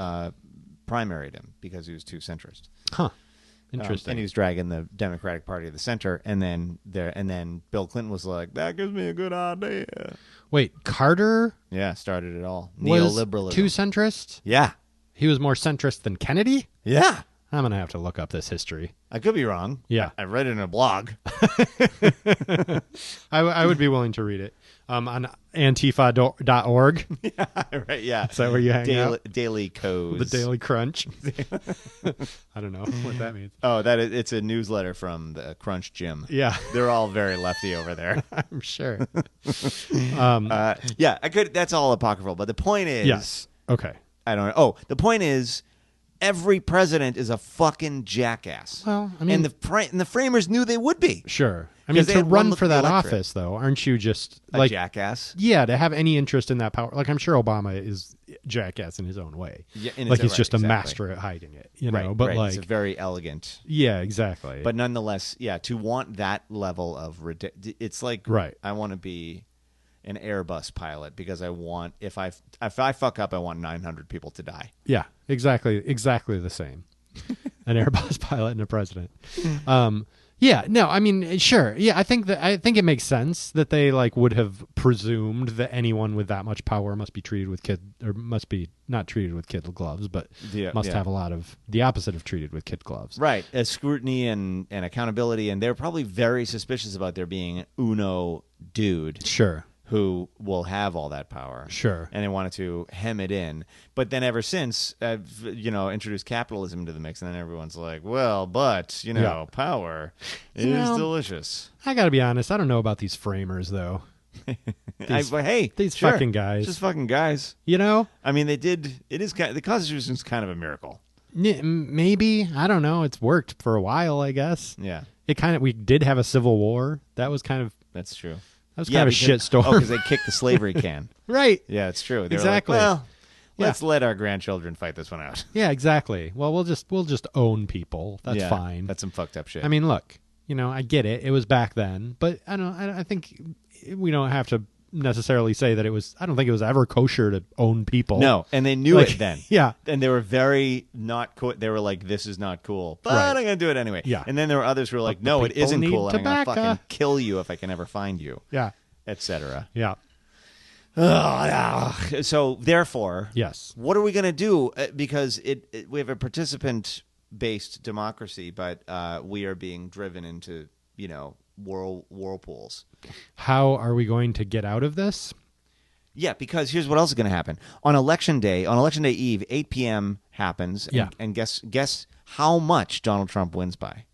primaried him, because he was too centrist. Huh. Interesting. And he was dragging the Democratic Party to the center, and then Bill Clinton was like, "That gives me a good idea." Wait, Carter Yeah, started it all. was Neoliberalism. too centrist? Yeah, He was more centrist than Kennedy? yeah. I'm going to have to look up this history. I could be wrong. Yeah. I read it in a blog. I would be willing to read it on antifa.org. Right? Yeah. Is that where you hang out? Daily Codes. The Daily Crunch. I don't know what that means. Oh, it's a newsletter from the Crunch Gym. Yeah, They're all very lefty over there. I'm sure. Yeah, I could. That's all apocryphal. But the point is, Yes. Okay. I don't know. Oh, the point is, every president is a fucking jackass. Well, I mean- and the framers knew they would be Sure. I mean, 'Cause they to had one run look for at the that electorate. office, though, aren't you just a like, jackass. yeah, to have any interest in that power? Like, I'm sure Obama is jackass in his own way. Yeah, in his like, own he's right, just a exactly. master at hiding it, you know? Right, But right. like, It's a very elegant. yeah, exactly. But nonetheless, yeah, to want that level of it's like, Right. I want to be an Airbus pilot because I want if I fuck up, I want 900 people to die. yeah, exactly the same. An Airbus pilot and a president. Yeah, no, I mean, sure. Yeah, I think it makes sense that they like would have presumed that anyone with that much power must be treated with must be not treated with kid gloves, but Yeah, must yeah. have a lot of the opposite of treated with kid gloves. Right, as scrutiny and accountability, and they're probably very suspicious about there being uno dude Sure. who will have all that power. Sure. And they wanted to hem it in. But then ever since, introduced capitalism into the mix, and then everyone's like, well, but, Yeah. power is know, delicious. I got to be honest, I don't know about these framers though. But hey, these sure, fucking guys. just fucking guys. You know? I mean, the Constitution is kind of a miracle. Maybe, I don't know, it's worked for a while, I guess. Yeah, We did have a civil war. That was kind of that's true. That was kind of a shit storm. Oh, because they kicked the slavery can. Right. Yeah, it's true. They Exactly. were like, well, Yeah. let's let our grandchildren fight this one out. Yeah, exactly. Well, we'll just own people. That's Yeah, fine. That's some fucked up shit. I mean, look, I get it. It was back then, but I think we don't have to necessarily say that it was. I don't think it was ever kosher to own people. no, and they knew Like, it then. Yeah. And they were very not cool. They were like, this is not cool, but Right. I'm going to do it anyway. Yeah. And then there were others who were like, But no, the it people isn't need cool. And I'm going to tobacco. fucking kill you if I can ever find you, Yeah. etc. Yeah. So therefore, Yes. what are we going to do? Because we have a participant-based democracy, but we are being driven into, whirlpools. How are we going to get out of this? Yeah, because here's what else is going to happen. On election day eve, 8 p.m. happens, and, Yeah. and guess how much Donald Trump wins by?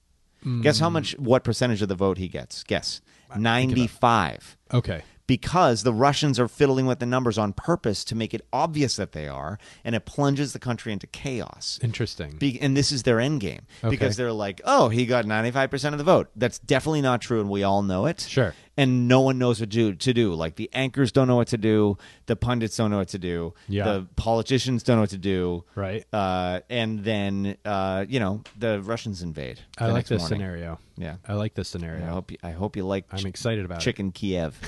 Guess what percentage of the vote he gets? Guess. 95. Okay. because the Russians are fiddling with the numbers on purpose to make it obvious that they are, and it plunges the country into chaos. Interesting. And this is their end game because they're like, oh, he got 95% of the vote. That's definitely not true, and we all know it. Sure. And no one knows what to do. Like the anchors don't know what to do. The pundits don't know what to do. Yeah. The politicians don't know what to do. Right. And then, the Russians invade. I like this morning. scenario. Yeah. I like this scenario. I hope you like I'm excited about Chicken Kiev.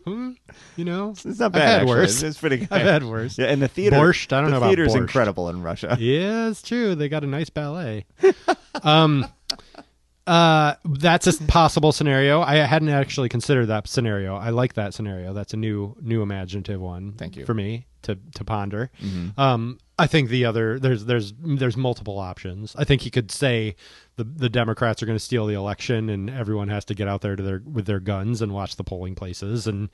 You know, It's not I've bad, had actually. worse. It's pretty good. I've had worse. Yeah, and the theater. Borscht, I don't know the about theater's borscht. incredible in Russia. Yeah, it's true. They got a nice ballet. That's a possible scenario. I hadn't actually considered that scenario. I like that scenario. That's a new imaginative one. Thank you. For me to ponder. I think the other there's multiple options. I think he could say the Democrats are going to steal the election and everyone has to get out there with their guns and watch the polling places and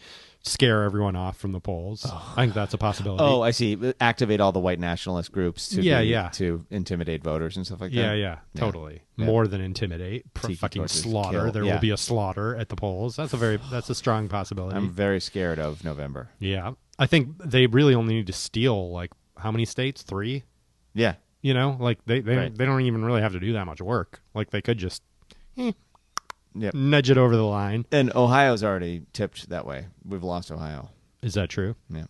scare everyone off from the polls. I think that's a possibility. Oh, I see. Activate all the white nationalist groups to intimidate voters and stuff like that. Yeah, totally. Yeah. More than intimidate, Tiki fucking torches, slaughter. kill. There Yeah. will be a slaughter at the polls. That's a strong possibility. I'm very scared of November. Yeah, I think they really only need to steal like how many states? 3. Yeah. You know, like they Right. don't even really have to do that much work. Like they could just Yep. nudge it over the line. And Ohio's already tipped that way. We've lost Ohio. Is that true? Yeah.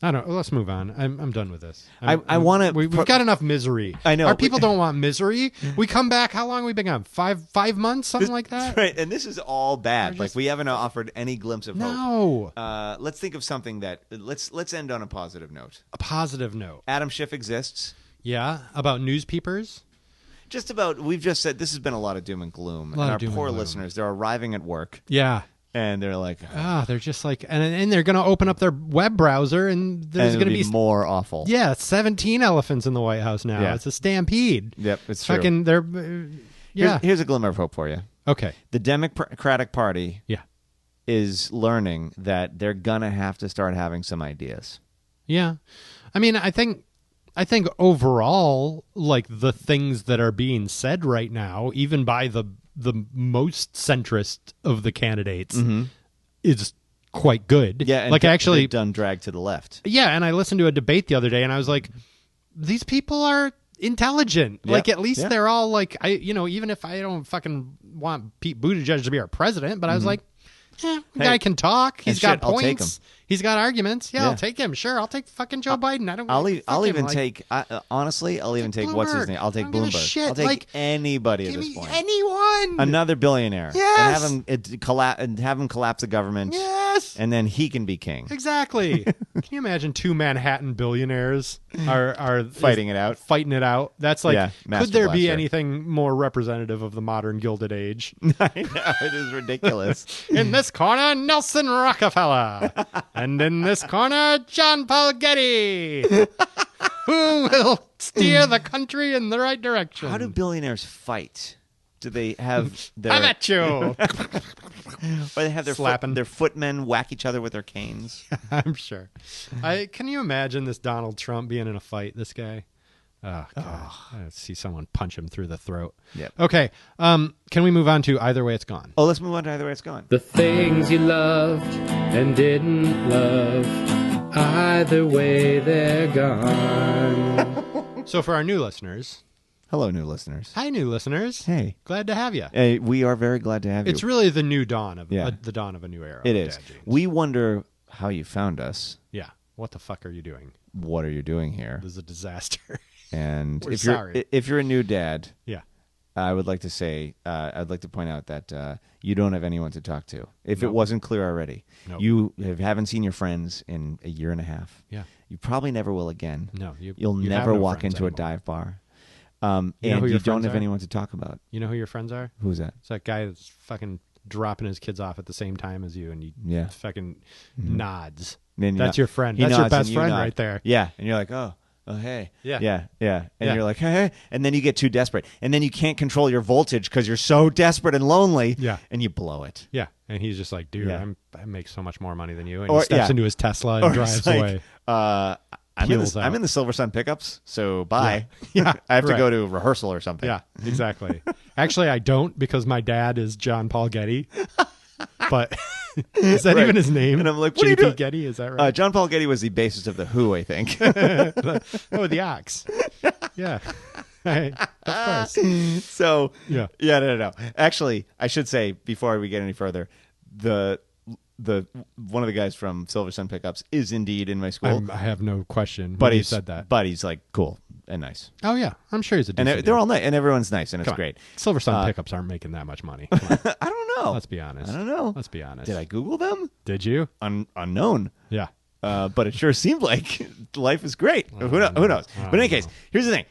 I don't. Let's move on. I'm done with this. I want to. We've got enough misery. I know. Our people don't want misery. We come back. How long have we been gone? 5 months, something like that. Right, and this is all bad. Like we haven't offered any glimpse of hope. No. Let's think of something that let's end on a positive note. A positive note. Adam Schiff exists. Yeah, about newspapers. Just about. We've just said this has been a lot of doom and gloom, and of our doom and poor gloom. listeners. They're arriving at work, Yeah. and they're like, They're just like, and they're going to open up their web browser, and there's and going to it'll be more awful. 17 elephants in the White House now. Yeah. It's a stampede. Yep, it's true. Fucking, they're, yeah. Here's a glimmer of hope for you. Okay. The Democratic Party Yeah. is learning that they're gonna have to start having some ideas. Yeah. I mean, I think overall, like the things that are being said right now, even by the most centrist of the candidates, is quite good. Yeah, and like actually done drag to the left. Yeah, and I listened to a debate the other day, and I was like, these people are intelligent. Yeah. Like at least Yeah. they're all like, even if I don't fucking want Pete Buttigieg to be our president, but I was like, the guy can talk. He's got I'll take points. He's got arguments. Yeah, Yeah. I'll take him. Sure, I'll take fucking Joe Biden. I don't. I'll even take honestly. I'll even take what's his Bloomberg. name. I'll take I don't give a Bloomberg. shit. I'll take Like, anybody at Give this me point. anyone. Another billionaire. Yes. And have him collapse the government. Yes. And then he can be king. Exactly. Can you imagine 2 Manhattan billionaires are Fighting it out. Fighting it out. That's like, Yeah, could Master there be Blaster. anything more representative of the modern Gilded Age? I know, it is ridiculous. In this corner, Nelson Rockefeller. And in this corner, John Paul Getty. Who will steer the country in the right direction? How do billionaires fight? Do they have their I'm at you. or they have their Slapping. their footmen whack each other with their canes? I'm sure. Can you imagine this Donald Trump being in a fight, this guy? Oh, God. I see someone punch him through the throat. Yep. Okay. Can we move on to Either Way It's Gone? Oh, let's move on to Either Way It's Gone. The things you loved and didn't love, either way they're gone. So for our new listeners, Hello, new listeners. hi, new listeners. Hey. Glad to have you. We are very glad to have you. It's really the new dawn of Yeah. the dawn of a new era. It of is. Dad Jeans. We wonder how you found us. Yeah. What the fuck are you doing? What are you doing here? This is a disaster. And We're if you're sorry. if you're a new dad, Yeah. I would like to say I'd like to point out that you don't have anyone to talk to. If it wasn't clear already, Nope. you haven't seen your friends in a year and a half. Yeah. You probably never will again. No, You'll you have never no walk friends into anymore. a dive bar. You know And who you your don't friends have are? anyone to talk about. You know who your friends are? Who's that? It's that guy that's fucking dropping his kids off at the same time as you, and he Yeah. fucking nods. Then That's your friend. he That's your nods best and you friend nod. right there. Yeah, and you're like, oh, hey, Yeah. yeah. And Yeah. you're like, hey, and then you get too desperate, and then you can't control your voltage because you're so desperate and lonely. Yeah. and you blow it. Yeah, and he's just like, dude, Yeah. I make so much more money than you, and Or- he steps yeah. into his Tesla and Or drives it's like, away. I'm Peels in out. the Silver Sun pickups, so bye. Yeah, I have to right. go to rehearsal or something. Yeah, exactly. Actually, I don't because my dad is John Paul Getty. But is that Right. even his name? And I'm like, what are you J.P. doing? Getty, is that right? John Paul Getty was the bassist of The Who, I think. Oh, the Ox. Yeah. Right. Of course. So, Yeah. no. Actually, I should say, before we get any further, the one of the guys from Silver Sun Pickups is indeed in my school. I have no question. but But he's said that. But he's like cool and nice. Oh, yeah. I'm sure he's a And decent they're dude. all nice, and everyone's nice, and it's Come on. great. Silver Sun Pickups aren't making that much money. Come on. I don't know. Let's be honest. I don't know. Let's be honest. Did I Google them? Did you? Unknown. Yeah. But it sure seemed like life is great. Who knows? But in any case, here's the thing.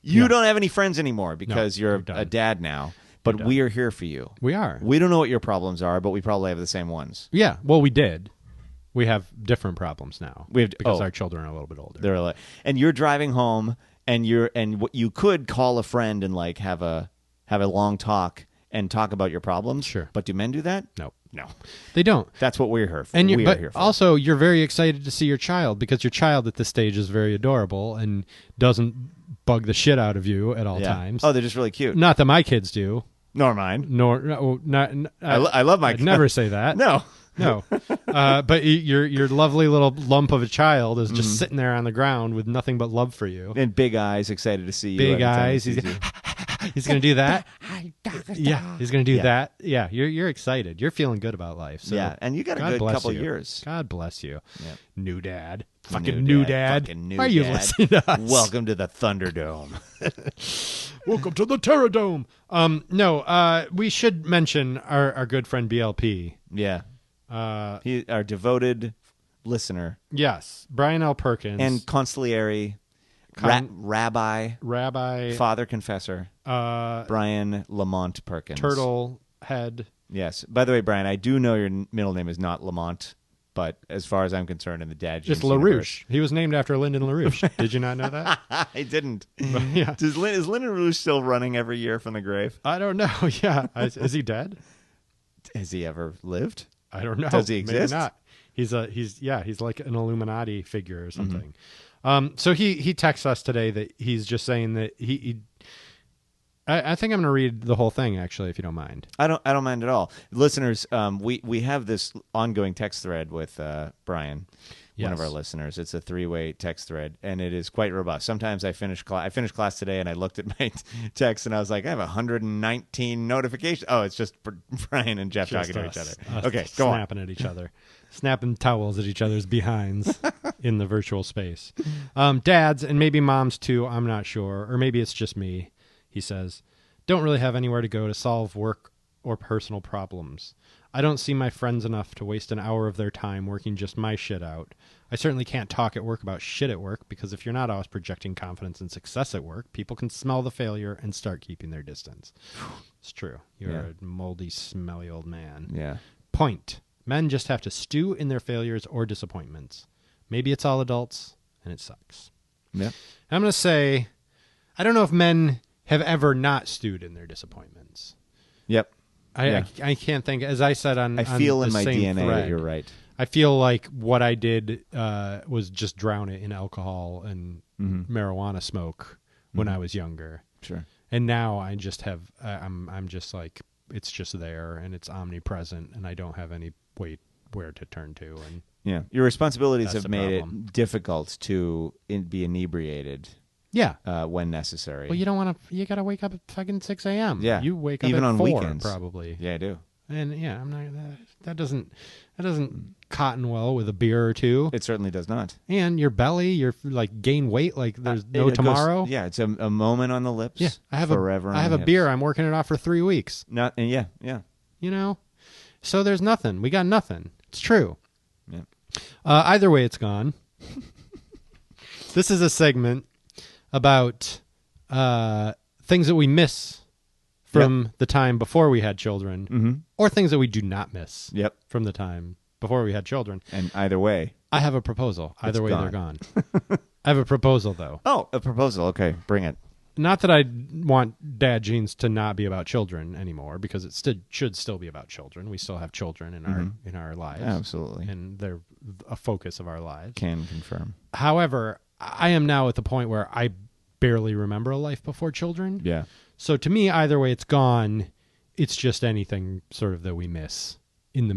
You Yeah. don't have any friends anymore because you're you're done. a dad now. But done. we are here for you. We are. We don't know what your problems are, but we probably have the same ones. Yeah. Well, we did. We have different problems now. Because oh. our children are a little bit older. They're like, and you're driving home, and what you could call a friend and like have a long talk and talk about your problems. Sure. But do men do that? No. No. They don't. That's what we're here for. And we are but here for. also, you're very excited to see your child because your child at this stage is very adorable and doesn't bug the shit out of you at all Yeah. times. Oh, they're just really cute. Not that my kids do. Nor mine. I love my I'd never say that. No. No. But your lovely little lump of a child is just sitting there on the ground with nothing but love for you. And big eyes, excited to see you. Big every time he eyes. sees you. He's going to do that. Yeah, he's going to do Yeah. that. Yeah, you're excited. You're feeling good about life. So Yeah, and you got a God good bless couple you. years. God bless you. Yeah. New dad. Fucking new dad. Fucking new Why are you dad. listening to us? Welcome to the Thunderdome. Welcome to the Terradome. No, we should mention our good friend BLP. Yeah. He, our devoted listener Yes, Brian L. Perkins. and consigliere, rabbi, father confessor, Brian Lamont Perkins. Turtle Head. Yes. By the way, Brian, I do know your middle name is not Lamont, but as far as I'm concerned in the dad Just genes LaRouche. He was named after Lyndon LaRouche. Did you not know that? universe- I didn't. Yeah. Is Lyndon Rouge still running every year from the grave? I don't know. Yeah. Is he dead? Has he ever lived? I don't know. Does he exist? Maybe not. He's like an Illuminati figure or something. Mm-hmm. So he texts us today that he's just saying that I think I'm going to read the whole thing actually, if you don't mind. I don't mind at all. Listeners, we have this ongoing text thread with Brian, one of Yes. our listeners. It's a 3-way text thread, and it is quite robust. Sometimes I finished class today, and I looked at my text, and I was like, I have 119 notifications. Oh, it's just Brian and Jeff Just talking to us. each other. Okay, go on. Snapping at each other. Snapping towels at each other's behinds in the virtual space. Dads, and maybe moms too, I'm not sure. Or maybe it's just me, he says. Don't really have anywhere to go to solve work or personal problems. I don't see my friends enough to waste an hour of their time working just my shit out. I certainly can't talk at work about shit at work because if you're not always projecting confidence and success at work, people can smell the failure and start keeping their distance. It's true. You're Yeah. a moldy, smelly old man. Yeah. Point. Men just have to stew in their failures or disappointments. Maybe it's all adults, and it sucks. Yeah. I'm going to say, I don't know if men have ever not stewed in their disappointments. Yep. I can't think. As I said on I feel on in the my same DNA that thread, you're right. I feel like what I did was just drown it in alcohol and marijuana smoke when I was younger. Sure. And now I just have, I'm just like, it's just there and it's omnipresent and I don't have any where to turn to. And Yeah. Your responsibilities That's have the made problem. it difficult to be inebriated yeah. when necessary. Well, you don't want to, you got to wake up at fucking 6 a.m. Yeah. You wake up Even at on 4 weekends. probably. Yeah, I do. And yeah, I'm not, that doesn't cotton well with a beer or two. It certainly does not. And your belly, you're like gain weight like there's no It goes- tomorrow. Yeah, it's a moment on the lips. Yeah, I have forever. I have a beer. I'm working it off for 3 weeks. Not and yeah. You know, so there's nothing. We got nothing. It's true. Yeah. Either way, it's gone. This is a segment about things that we miss from the time before we had children, or things that we do not miss Yep. from the time before we had children. And either way. I have a proposal. Either way, gone. they're gone. I have a proposal, though. Oh, a proposal. Okay, bring it. Not that I want dad jeans to not be about children anymore, because it should still be about children. We still have children in our lives, Absolutely. and they're a focus of our lives. Can confirm. However, I am now at the point where I barely remember a life before children. Yeah. So to me, either way, it's gone. It's just anything sort of that we miss in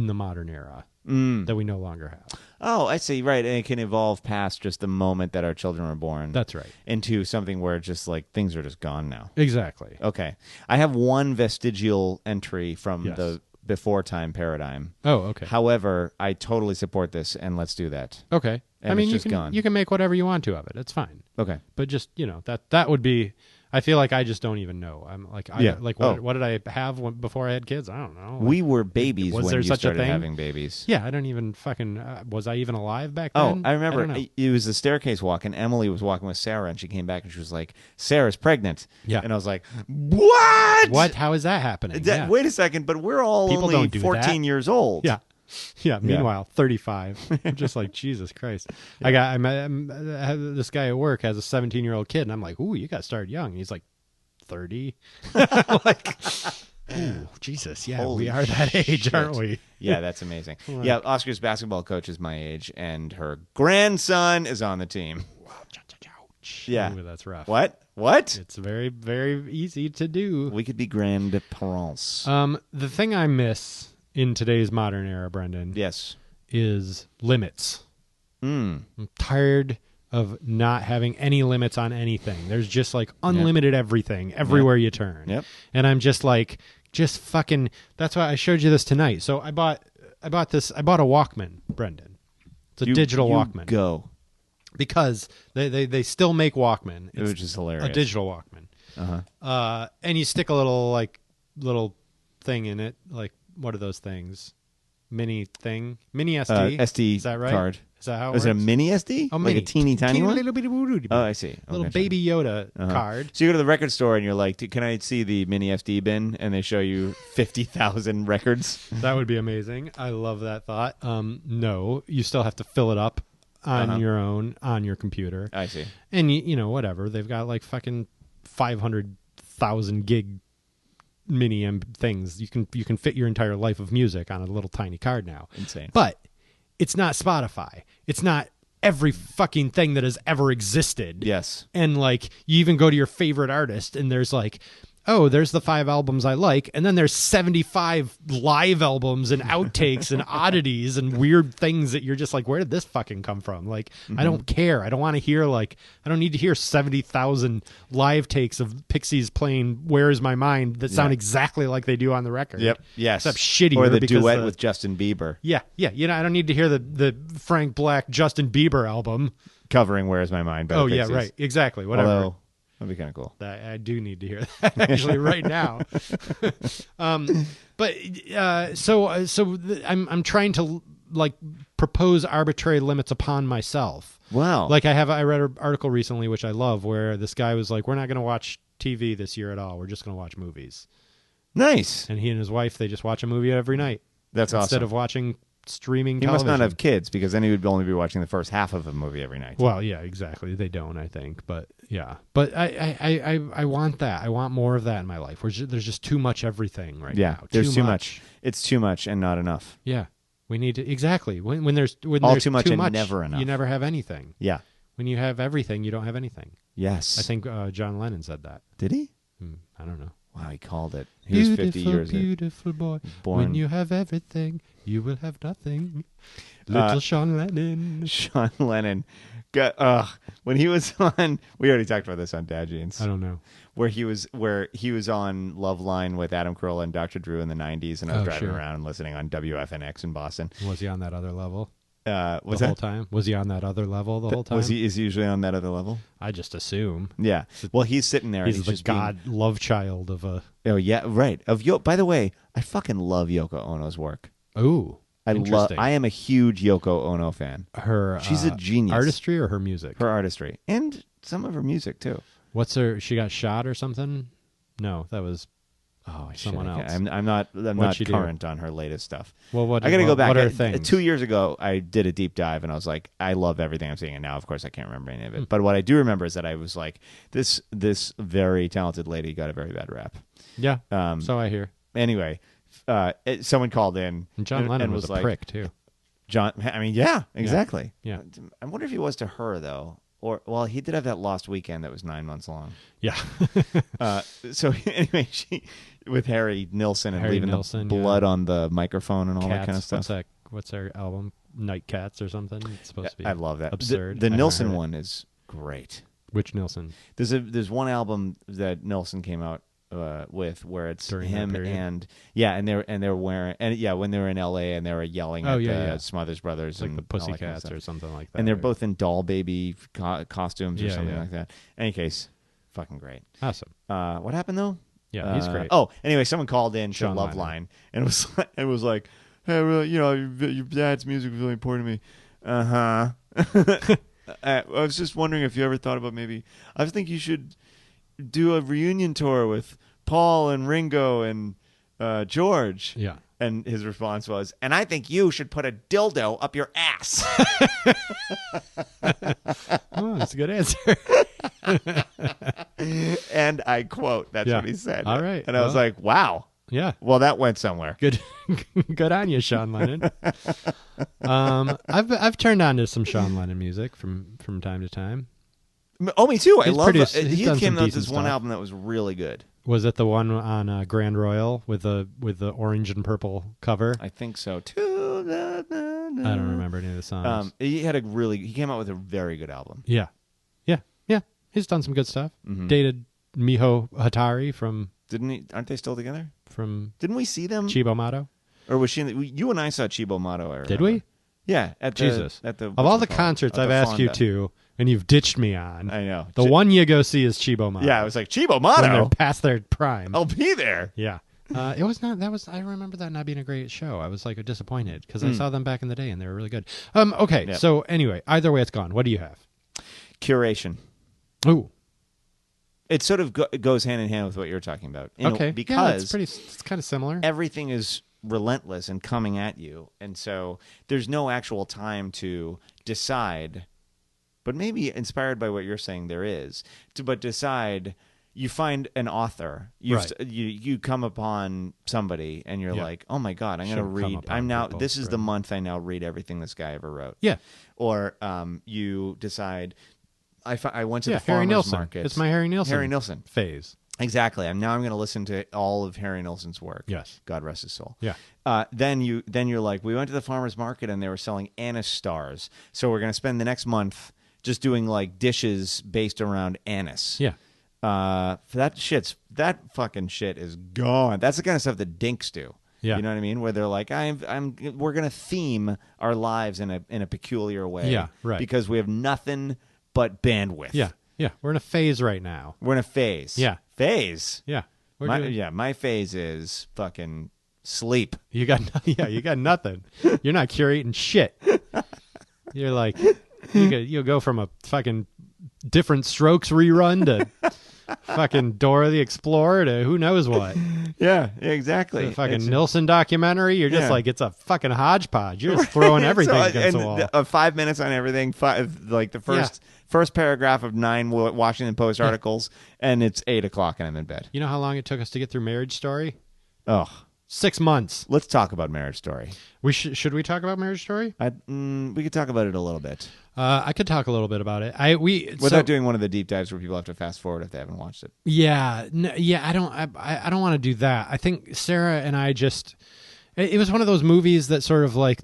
the modern era that we no longer have. Oh, I see. Right, and it can evolve past just the moment that our children were born. That's right. Into something where just like things are just gone now. Exactly. Okay, I have one vestigial entry from Yes. the before time paradigm. Oh, okay. However, I totally support this, and let's do that. Okay. And I mean, it's you just can gone. you can make whatever you want to of it. It's fine. Okay. But just that would be. I feel like I just don't even know. I'm like, what did I have before I had kids? I don't know. We were babies was when there you such a started thing? having babies. Yeah, I don't even fucking. Was I even alive back Oh, then? I remember don't know. it was the staircase walk, and Emily was walking with Sarah, and she came back and she was like, "Sarah's pregnant." Yeah. And I was like, "What? What? How is that happening? Yeah. Wait a second, but we're all People only don't do 14 that. years old." Yeah. Yeah. Meanwhile, 35. I'm just like, Jesus Christ. I have this guy at work has a 17-year-old kid, and I'm like, ooh, you got started young. And he's like, 30. Like, ooh, Jesus. Yeah, Holy we are that age, shit. aren't we? Yeah, that's amazing. Yeah, Oscar's basketball coach is my age, and her grandson is on the team. Yeah. Ooh, that's rough. What? What? It's very, very easy to do. We could be grandparents. The thing I miss in today's modern era, Brendan, Yes. is limits. Mm. I'm tired of not having any limits on anything. There's just like unlimited everything everywhere you turn. Yep. And I'm just like, just fucking. That's why I showed you this tonight. So I bought a Walkman, Brendan. It's a digital Walkman. Go. Because they still make Walkman. It's Which is hilarious. a digital Walkman. Uh-huh. And you stick a little thing in it. Like, what are those things? Mini thing? Mini SD? SD Is that right? card. Is that how it Is it a works? mini SD? Oh, like mini. a teeny tiny one? Little bitty woo-doo-doo. Oh, I see. Little Okay, baby Yoda Uh-huh. card. So you go to the record store and you're like, can I see the mini SD bin? And they show you 50,000 records. That would be amazing. I love that thought. No, you still have to fill it up on your own, on your computer. I see. And, whatever. They've got like fucking 500,000 gig mini things. You can fit your entire life of music on a little tiny card now. Insane. But it's not Spotify. It's not every fucking thing that has ever existed. Yes. And like you even go to your favorite artist and there's like, oh, there's the 5 albums I like, and then there's 75 live albums and outtakes and oddities and weird things that you're just like, where did this fucking come from? Like, I don't care. I don't want to hear I don't need to hear 70,000 live takes of Pixies playing "Where Is My Mind" that sound exactly like they do on the record. Yep. Yes. Except shittier. Or the because duet with Justin Bieber Yeah. I don't need to hear the Frank Black Justin Bieber album. covering "Where's My Mind" by the Oh yeah, Pixies. right. Exactly. Whatever. Although, that'd be kind of cool. I do need to hear that actually right now. I'm trying to propose arbitrary limits upon myself. Wow. Like I read an article recently, which I love, where this guy was like, we're not going to watch TV this year at all. We're just going to watch movies. Nice. And he and his wife, they just watch a movie every night. That's awesome. Instead of watching streaming He television. must not have kids, because then he would only be watching the first half of a movie every night. Well, yeah, exactly. They don't, I think, but yeah. But I want that. I want more of that in my life. There's just too much everything right Yeah, now. there's too much. It's too much and not enough. Yeah, we need to exactly when there's too much and never enough. You never have anything. Yeah. When you have everything, you don't have anything. Yes. I think John Lennon said that. Did he? I don't know. Wow, he called it. He was 50 years Beautiful boy. born. When you have everything, you will have nothing. Little Sean Lennon. Sean Lennon. When he was on, we already talked about this on Dad Jeans. I don't know. Where he was on Loveline with Adam Carolla and Dr. Drew in the 90s, and I was driving around and listening on WFNX in Boston. Was he on that other level? The whole time? Was he on that other level the whole time? Is he usually on that other level? I just assume. Yeah. Well, he's sitting there. He's and the he's just love child of a... Oh yeah, right. By the way, I fucking love Yoko Ono's work. Ooh, interesting. I am a huge Yoko Ono fan. She's a genius. Artistry or her music? Her artistry and some of her music too. She got shot or something? No, that was someone else. I'm not she do? current on her latest stuff. Well, I got to go back. What are things? 2 years ago, I did a deep dive, and I was like, I love everything I'm seeing, and now, of course, I can't remember any of it. But what I do remember is that I was like, this very talented lady got a very bad rap. Yeah. So I hear. Anyway, someone called in, and John Lennon was a like, prick too. Yeah, exactly. Yeah. I wonder if he was to her though. Or, he did have that Lost Weekend that was 9 months long. Yeah. So anyway, with Harry Nilsson and Harry leaving Nilsson, the blood on the microphone and all that Cats. kind of stuff. What's their album? Night Cats or something? It's supposed to be. I love that. Absurd. The I haven't Nilsson heard it. one is great. Which Nilsson? There's one album that Nilsson came out with where it's During that him period? and they're wearing when they were in L.A. and they were yelling at the Smothers Brothers It's like and the all that kind of Pussycats stuff. or something like that. And they're right? both in doll baby costumes or Yeah, something yeah. like that. Any case, fucking great. Awesome. What happened though? Yeah, he's great. Oh, anyway, someone called in to Sean Love Lennon. Line and it was like, hey, really, your dad's music was really important to me. I was just wondering if you ever thought about maybe. I think you should do a reunion tour with Paul and Ringo and George. Yeah. And his response was, and I think you should put a dildo up your ass. Oh, that's a good answer. And I quote, that's Yeah. what he said. All right. And I was like, wow. Yeah. Well, that went somewhere. Good, good on you, Sean Lennon. I've turned on to some Sean Lennon music from time to time. Oh, me too. I He's love produced- it. he's He done came some out with decent this one stuff. album that was really good. Was it the one on Grand Royal with the orange and purple cover? I think so. I don't remember any of the songs. He came out with a very good album. Yeah. He's done some good stuff. Mhm. Dated Miho Hatari from Aren't they still together? Didn't Didn't we see them? Chibo Mato. Or was she you and I saw Chibo Mato, I Did remember. we? Yeah, at Jesus. the Of all the concerts I've asked you to, and you've ditched me on, I know. the one you go see is Chibo Mato. Yeah, I was like, Chibo when they're Mato? past their prime. I'll be there. Yeah. It was not. That was. I remember that not being a great show. I was like disappointed because I saw them back in the day and they were really good. Okay. Yeah. So anyway, either way, it's gone. What do you have? Curation. Ooh. It sort of goes hand in hand with what you're talking about. Okay. Because It's kind of similar. everything is relentless and coming at you. And so there's no actual time to decide, but maybe inspired by what you're saying there is, but decide. You find an author, Right. you come upon somebody and you're Yeah. like, oh my God, I'm going to Shouldn't come read. upon I'm now, people, this is the right. month I now read everything this guy ever wrote. Yeah. Or you decide, I went to Yeah. the Harry farmer's Nilsson. market. It's my Harry Nilsson. Harry Nilsson. phase. Exactly. I'm going to listen to all of Harry Nilsson's work. Yes. God rest his soul. Yeah. Then you're like, we went to the farmer's market and they were selling anise stars. So we're going to spend the next month just doing like dishes based around anise. Yeah. That fucking shit is gone. That's the kind of stuff that dinks do. Yeah. You know what I mean? Where they're like, we're gonna theme our lives in a peculiar way. Yeah, right. Because we have nothing but bandwidth. Yeah. Yeah. We're in a phase right now. We're in a phase. Yeah. Phase. Yeah. We're doing- My phase is fucking sleep. You got you got nothing. You're not curating shit. You're like you'll go from a fucking Different Strokes rerun to fucking Dora the Explorer to who knows what. Yeah, exactly. The fucking It's- Nielsen documentary. You're just Yeah. like, it's a fucking hodgepodge. You're just throwing everything So, against and the wall. 5 minutes on everything. Like the first paragraph of 9 Washington Post articles, and it's 8:00 and I'm in bed. You know how long it took us to get through Marriage Story? Oh, 6 months. let's talk about Marriage Story. We should we talk about Marriage Story? We could talk about it a little bit I could talk a little bit about it. without doing one of the deep dives where people have to fast forward if they haven't watched it. Yeah, I don't want to do that. I think Sarah and I just it was one of those movies that sort of like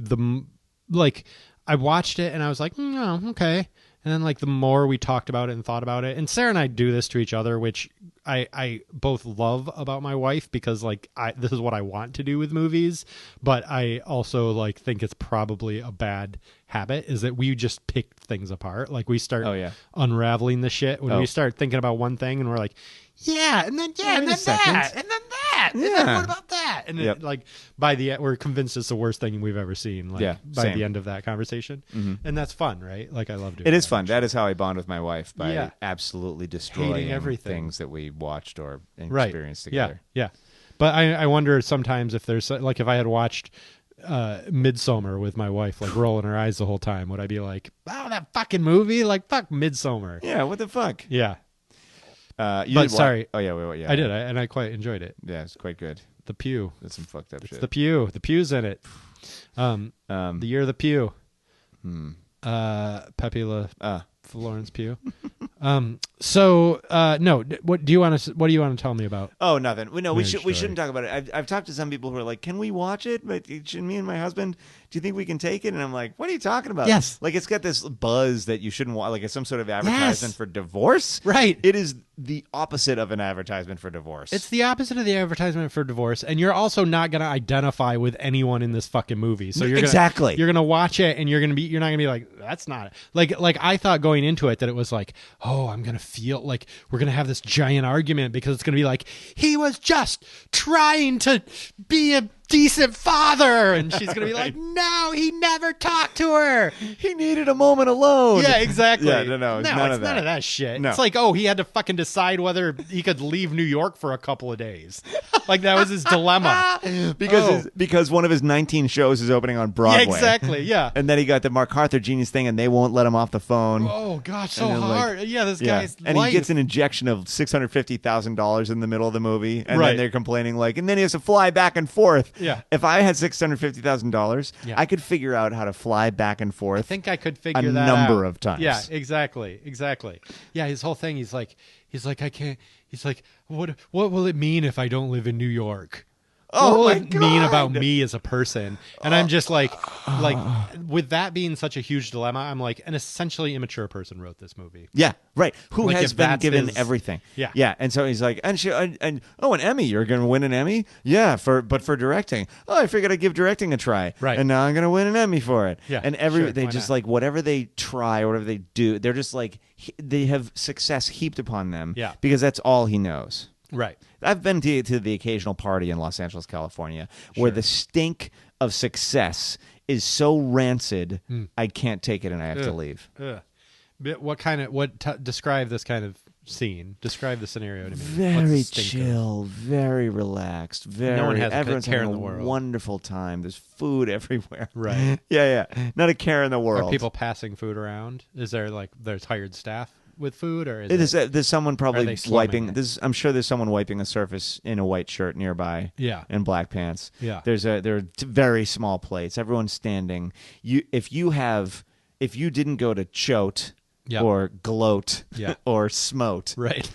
I watched it and I was like, oh, okay. And then like the more we talked about it and thought about it, and Sarah and I do this to each other, which I both love about my wife because like this is what I want to do with movies, but I also like think it's probably a bad habit is that we just pick things apart. Like we start unraveling the shit when we start thinking about one thing and we're like, yeah, and then and then that, and then that, and then what about that? And it, like by the end, we're convinced it's the worst thing we've ever seen. Like by the end of that conversation, and that's fun, right? Like I love doing it. It is fun. That is how I bond with my wife by absolutely destroying hating everything. things that we watched or experienced together. Yeah. But I wonder sometimes if there's like if I had watched Midsommar with my wife, like rolling her eyes the whole time, would I be like, oh, that fucking movie? Like, fuck Midsommar. Yeah, what the fuck? Yeah. Sorry. Oh, yeah, wait, yeah. I did, and I quite enjoyed it. Yeah, it's quite good. The Pew. That's some fucked up shit. The Pew. The Pew's in it. The Year of the Pew. Pepe Le Florence Pugh. So no, what do you want to tell me about? Oh, nothing. No, we Marriage Story. shouldn't talk about it. I've talked to some people who are like, "Can we watch it?" But me and my husband, do you think we can take it? And I'm like, "What are you talking about?" Yes. Like it's got this buzz that you shouldn't watch. Like it's some sort of advertisement for divorce. Right. It is the opposite of an advertisement for divorce. It's the opposite of the advertisement for divorce, and you're also not going to identify with anyone in this fucking movie. So you're going to watch it, and you're not going to be like, that's not it. Like I thought going into it that it was like, oh, I'm going to feel like we're going to have this giant argument because it's going to be like, he was just trying to be a decent father, and she's gonna be like, no, he never talked to her, he needed a moment alone. Yeah, exactly. Yeah, no, it's none of that shit. No. It's like, oh, he had to fucking decide whether he could leave New York for a couple of days. Like that was his dilemma. because one of his 19 shows is opening on Broadway. Yeah, exactly. Yeah. And then he got the MacArthur Genius thing, and they won't let him off the phone. Oh God, so And then, hard. This guy's and life. he gets an injection of $650,000 in the middle of the movie, and Right. then they're complaining and then he has to fly back and forth. Yeah. If I had $650,000, I could figure out how to fly back and forth. I think I could figure a that number out. of times. Yeah, exactly. Yeah, his whole thing. He's like, I can't. He's like, what will it mean if I don't live in New York? What will it mean about me as a person? And I'm just like, with that being such a huge dilemma, I'm like, an essentially immature person wrote this movie. Yeah, right. Who Like, has if been that's given his- everything? Yeah. yeah. And so he's like, an Emmy. You're going to win an Emmy? Yeah, but for directing. Oh, I figured I'd give directing a try. Right. And now I'm going to win an Emmy for it. Yeah, And sure, they why just not? like whatever they try, whatever they do, they're just like they have success heaped upon them. Yeah. Because that's all he knows. Right. I've been to the occasional party in Los Angeles, California, where the stink of success is so rancid, I can't take it and I have to leave. But describe this kind of scene. Describe the scenario to me. What's Very the stink of? chill, very relaxed, No one has a everyone's care in having the a world. wonderful time. There's food everywhere. Right. Yeah. Not a care in the world. Are people passing food around? Is there there's hired staff with food, or is There's someone Are probably they slumming wiping. it? I'm sure there's someone wiping a surface in a white shirt nearby. Yeah. And black pants. Yeah. There are very small plates. Everyone's standing. If you didn't go to Choate Yeah. or Gloat Yeah. or Smote, right?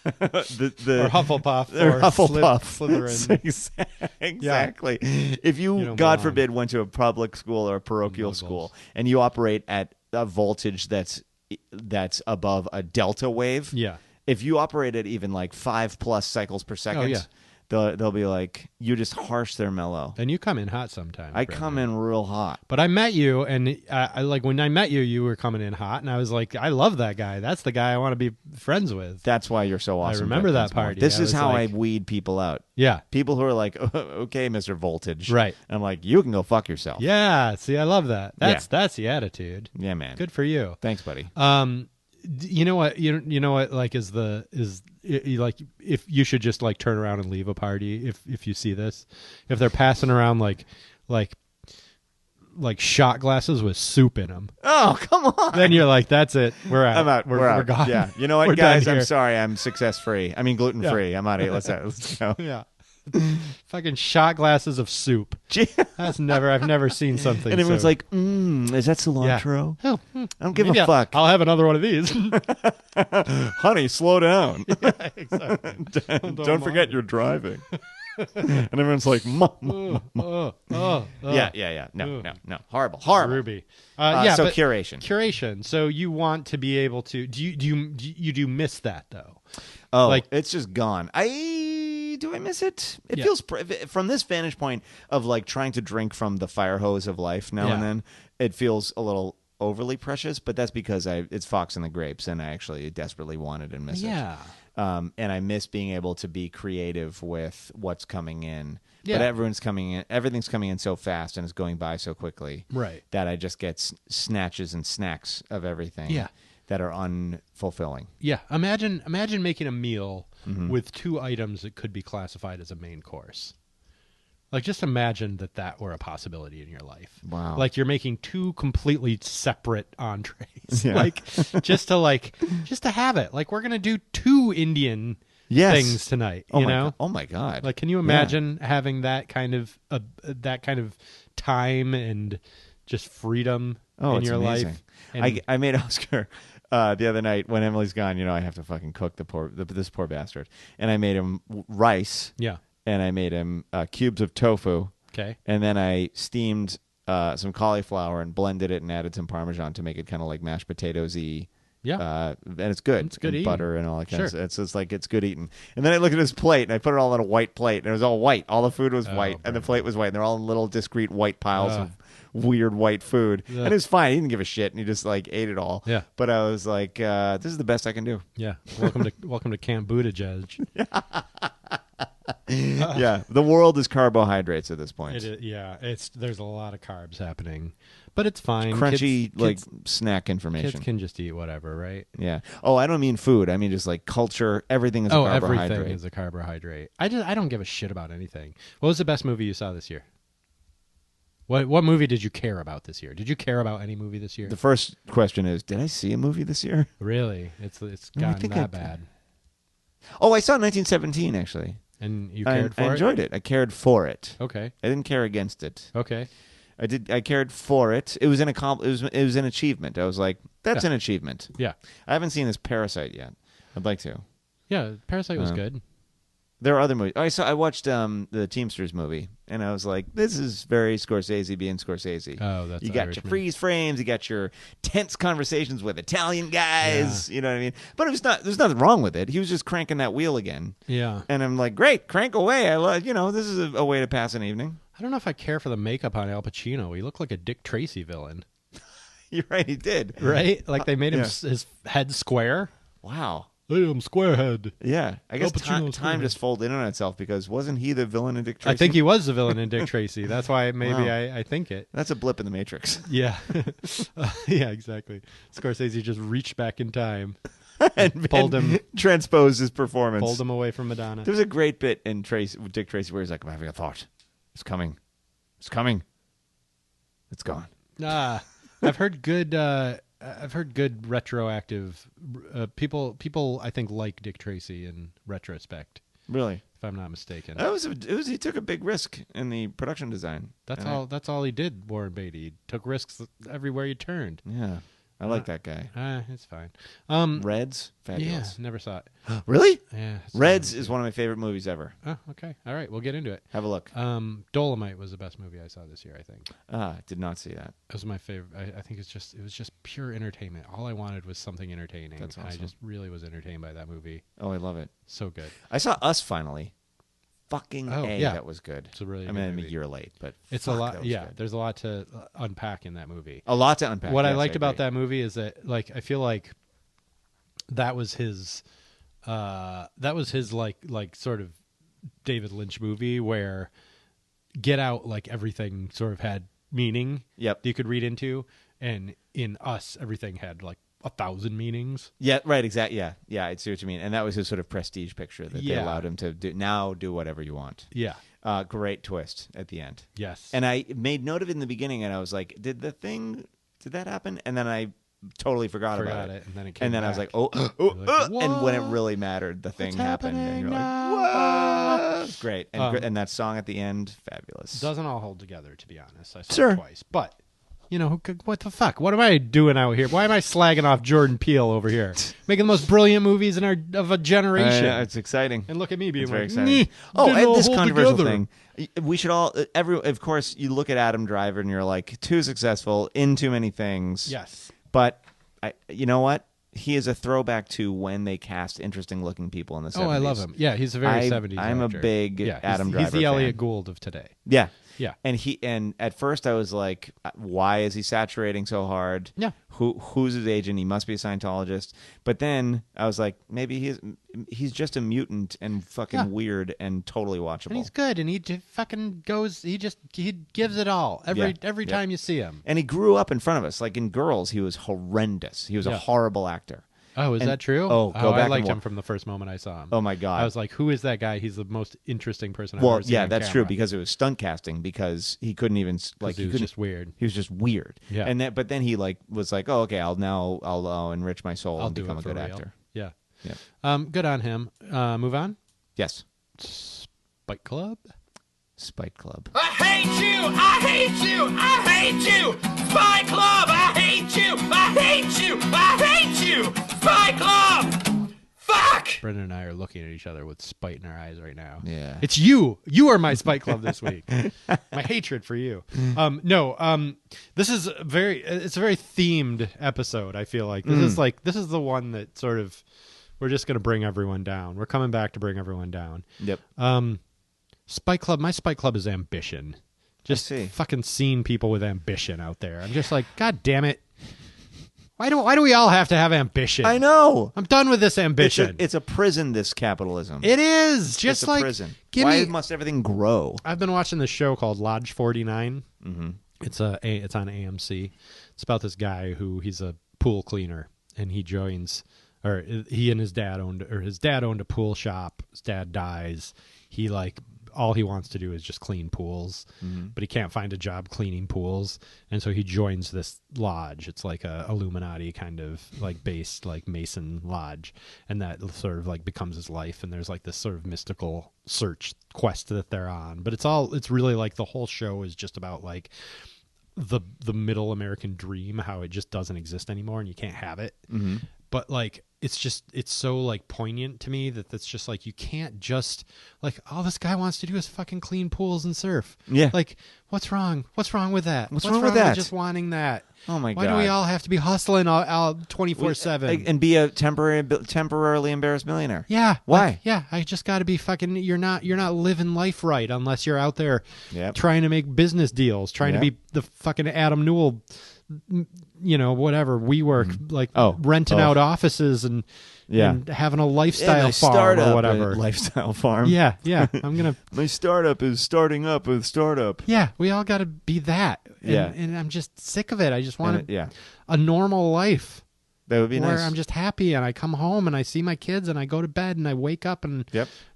the Or Hufflepuff or Hufflepuff. Slytherin. Exactly. If you, You don't God belong. forbid, went to a public school or a parochial Muggles. school and you operate at a voltage that's above a delta wave, Yeah. if you operate at even like 5+ cycles per second, Oh, yeah. they'll be like, you just harsh their mellow. And you come in hot sometimes. I Brendan. come in real hot. But I met you, and I like when I met you, you were coming in hot, and I was like, I love that guy. That's the guy I want to be friends with. That's why you're so awesome. remember Brett that Dinsmore. party. This I is was how like- I weed people out. Yeah. People who are like, okay, Mr. Voltage. Right. And I'm like, you can go fuck yourself. Yeah. See, I love that. That's the attitude. Yeah, man. Good for you. Thanks, buddy. You know what? You know what? Like, like if you should just like turn around and leave a party if you see this, if they're passing around like shot glasses with soup in them, Oh, come on. then you're like, that's it. We're out. I'm out. We're out. gone. Yeah. You know what, We're done guys? I'm here. sorry. I'm success free. I mean, gluten free. I'm out of here. Let's go. Yeah. Fucking shot glasses of soup. I've never seen something. And everyone's so, like, is that cilantro? oh, I don't give maybe a fuck. I'll have another one of these. Honey, slow down. Exactly. Don't forget you're driving. And everyone's like, Yeah. yeah. No. Horrible. Ruby. So but curation. Curation. So you want to be able to. Do you miss that though? Oh, like- it's just gone. Do I miss it? It Yeah. feels from this vantage point of like trying to drink from the fire hose of life now and Yeah. then. It feels a little overly precious, but that's because it's Fox and the Grapes, and I actually desperately wanted and miss it. Yeah. And I miss being able to be creative with what's coming in. Yeah. But everything's coming in so fast and it's going by so quickly. Right. That I just get snatches and snacks of everything. Yeah. That are unfulfilling. Yeah. Imagine making a meal Mm-hmm. with two items that could be classified as a main course. Like, just imagine that were a possibility in your life. Wow. Like, you're making two completely separate entrees. Yeah. Like, just to have it. Like, we're gonna do two Indian Yes. things tonight. Oh you my know? God. Oh my God. Like, can you imagine having that kind of time and just freedom Oh, in it's your amazing. life. And I made Oscar the other night when Emily's gone. You know, I have to fucking cook this poor bastard, and I made him rice. yeah. And I made him cubes of tofu. Okay. And then I steamed some cauliflower and blended it and added some Parmesan to make it kind of like mashed potatoes-y. Yeah. And it's good. It's good and eating. Butter and all that kind of Sure. stuff. It's like it's good eating. And then I looked at his plate and I put it all on a white plate and it was all white. All the food was white and the plate was white. And they're all in little discrete white piles of weird white food. And it was fine. He didn't give a shit and he just like ate it all. Yeah. But I was like, this is the best I can do. Yeah. Welcome to Camp Buttigieg. Yeah. The world is carbohydrates at this point. There's a lot of carbs happening, but it's fine. Crunchy Kids, snack information. kids can just eat whatever, right? Yeah. Oh, I don't mean food. I mean just like culture. Everything is a carbohydrate. Everything is a carbohydrate. I don't give a shit about anything. What was the best movie you saw this year? What movie did you care about this year? Did you care about any movie this year? The first question is, did I see a movie this year? Really? It's No, I gotten think that bad. Oh, I saw 1917 actually. And you cared for it? I enjoyed it. I cared for it. Okay. I didn't care against it. Okay. I cared for it. It was it was an achievement. I was like, that's an achievement. Yeah. I haven't seen this Parasite yet. I'd like to. Yeah, Parasite was good. There are other movies. I watched the Teamsters movie, and I was like, "This is very Scorsese being Scorsese." Oh, that's you got Irishman. your freeze frames, you got your tense conversations with Italian guys. Yeah. You know what I mean? But it was not. There's nothing wrong with it. He was just cranking that wheel again. Yeah. And I'm like, great, crank away. I love. This is a way to pass an evening. I don't know if I care for the makeup on Al Pacino. He looked like a Dick Tracy villain. You're right. He did. Right? Like they made him Yeah. his head square. Wow. Hey, I'm Squarehead. Yeah. I guess Al Pacino's time good. just folded in on itself because wasn't he the villain in Dick Tracy? I think he was the villain in Dick Tracy. That's why maybe Wow. I think it. That's a blip in the Matrix. Yeah. Yeah, exactly. Scorsese just reached back in time, and pulled him transposed his performance. pulled him away from Madonna. There was a great bit in Dick Tracy where he's like, I'm having a thought. It's coming. It's coming. It's gone. I've heard good retroactive people I think like Dick Tracy in retrospect, Really? if I'm not mistaken. He took a big risk in the production design. That's all he did, Warren Beatty. He took risks everywhere he turned. Yeah. I like that guy. It's fine. Reds? Yeah, Fabulous. never saw it. Really? Yeah. Reds is one of my favorite movies ever. Oh, okay. All right, we'll get into it. Have a look. Dolomite was the best movie I saw this year, I think. Did not see that. It was my favorite. I think it was just pure entertainment. All I wanted was something entertaining. That's And I awesome. just really was entertained by that movie. Oh, I love it. So good. I saw Us finally. Fucking Oh, A, yeah. that was good. It's a really I good mean, I'm a movie. year late, but It's fuck, a lot. that was Yeah, good. there's a lot to unpack in that movie. A lot to unpack. What I Yes, liked about agree. that movie is that, like, I feel like that was his like sort of David Lynch movie where Get Out, like everything sort of had meaning. Yep. that you could read into, and in Us, everything had like 1,000 meanings. Yeah, right, exactly. Yeah, I see what you mean. And that was his sort of prestige picture that they Yeah. allowed him to do whatever you want. Yeah. Great twist at the end. Yes. And I made note of it in the beginning, and I was like, did that happen? And then I totally forgot about it. and then it came And then I was back. like, like, and when it "What? really mattered, the thing happened. And you're happening like, now?" whoa! It's great. And that song at the end, fabulous. Doesn't all hold together, to be honest. I saw Sure. it twice, but what the fuck? What am I doing out here? Why am I slagging off Jordan Peele over here, making the most brilliant movies of a generation? It's exciting. And look at me being It's very like, exciting. "Nyeh, Oh, didn't and all this hold controversial together." thing. We should all, of course, you look at Adam Driver and you're like, too successful in too many things. Yes. But you know what? He is a throwback to when they cast interesting looking people in the 70s. Oh, I love him. Yeah, he's a very 70s I'm actor. a big Adam Driver He's the fan. Elliot Gould of today. Yeah. Yeah. And at first I was like, why is he saturating so hard? Yeah. Who's his agent? He must be a Scientologist. But then I was like, maybe he's just a mutant and fucking weird and totally watchable. And he's good, and he fucking goes. He gives it all every Yeah. time you see him. And he grew up in front of us. Like in Girls, he was horrendous. He was a horrible actor. Oh, is that true? Oh, go back I and liked wa- him from the first moment I saw him. Oh my God. I was like, who is that guy? He's the most interesting person I've Well, ever seen yeah, on that's camera. true because it was stunt casting because he couldn't even like he was couldn't- just weird. He was just weird. Yeah. But then he was like, oh, okay, I'll enrich my soul I'll and do become it a for good real. actor. Yeah. Good on him. Move on. Yes. Fight Club. Spite Club. I hate you! I hate you! I hate you! Spy Club! I hate you! I hate you! I hate you! Spy Club! Fuck! Brendan and I are looking at each other with spite in our eyes right now. Yeah. It's you. You are my Spite Club this week. My hatred for you. This is it's a very themed episode, I feel like. This is the one that sort of we're just going to bring everyone down. We're coming back to bring everyone down. Yep. Spite Club, my Spite Club is ambition. Just fucking seeing people with ambition out there. I'm just like, God damn it. Why do we all have to have ambition? I know. I'm done with this ambition. It's a prison, this capitalism. It is. Just it's a like prison. Why must everything grow? I've been watching this show called Lodge 49. Mm-hmm. It's on AMC. It's about this guy he's a pool cleaner, and he and his dad owned a pool shop. His dad dies. All he wants to do is just clean pools, but he can't find a job cleaning pools, and so he joins this lodge. It's like a Illuminati kind of like based like Mason lodge, and that sort of like becomes his life. And there's like this sort of mystical search quest that they're on, but it's really like the whole show is just about like the middle American dream, how it just doesn't exist anymore and you can't have it. Mm-hmm. But like it's so like poignant to me that's just like you can't just like all this guy wants to do is fucking clean pools and surf. Yeah. Like what's wrong? What's wrong with that? What's wrong with that? Just wanting that. Oh my God. Why do we all have to be hustling all 24/7 and be a temporarily embarrassed millionaire? Yeah. Why? I just got to be fucking. You're not living life right unless you're out there trying to make business deals, trying to be the fucking Adam Newell. Whatever WeWork, like renting out offices and having a lifestyle farm or whatever. Lifestyle farm. Yeah. I'm gonna. My startup is starting up with startup. Yeah, we all got to be that. And I'm just sick of it. I just want a normal life. That would be where nice. I'm just happy and I come home and I see my kids and I go to bed and I wake up and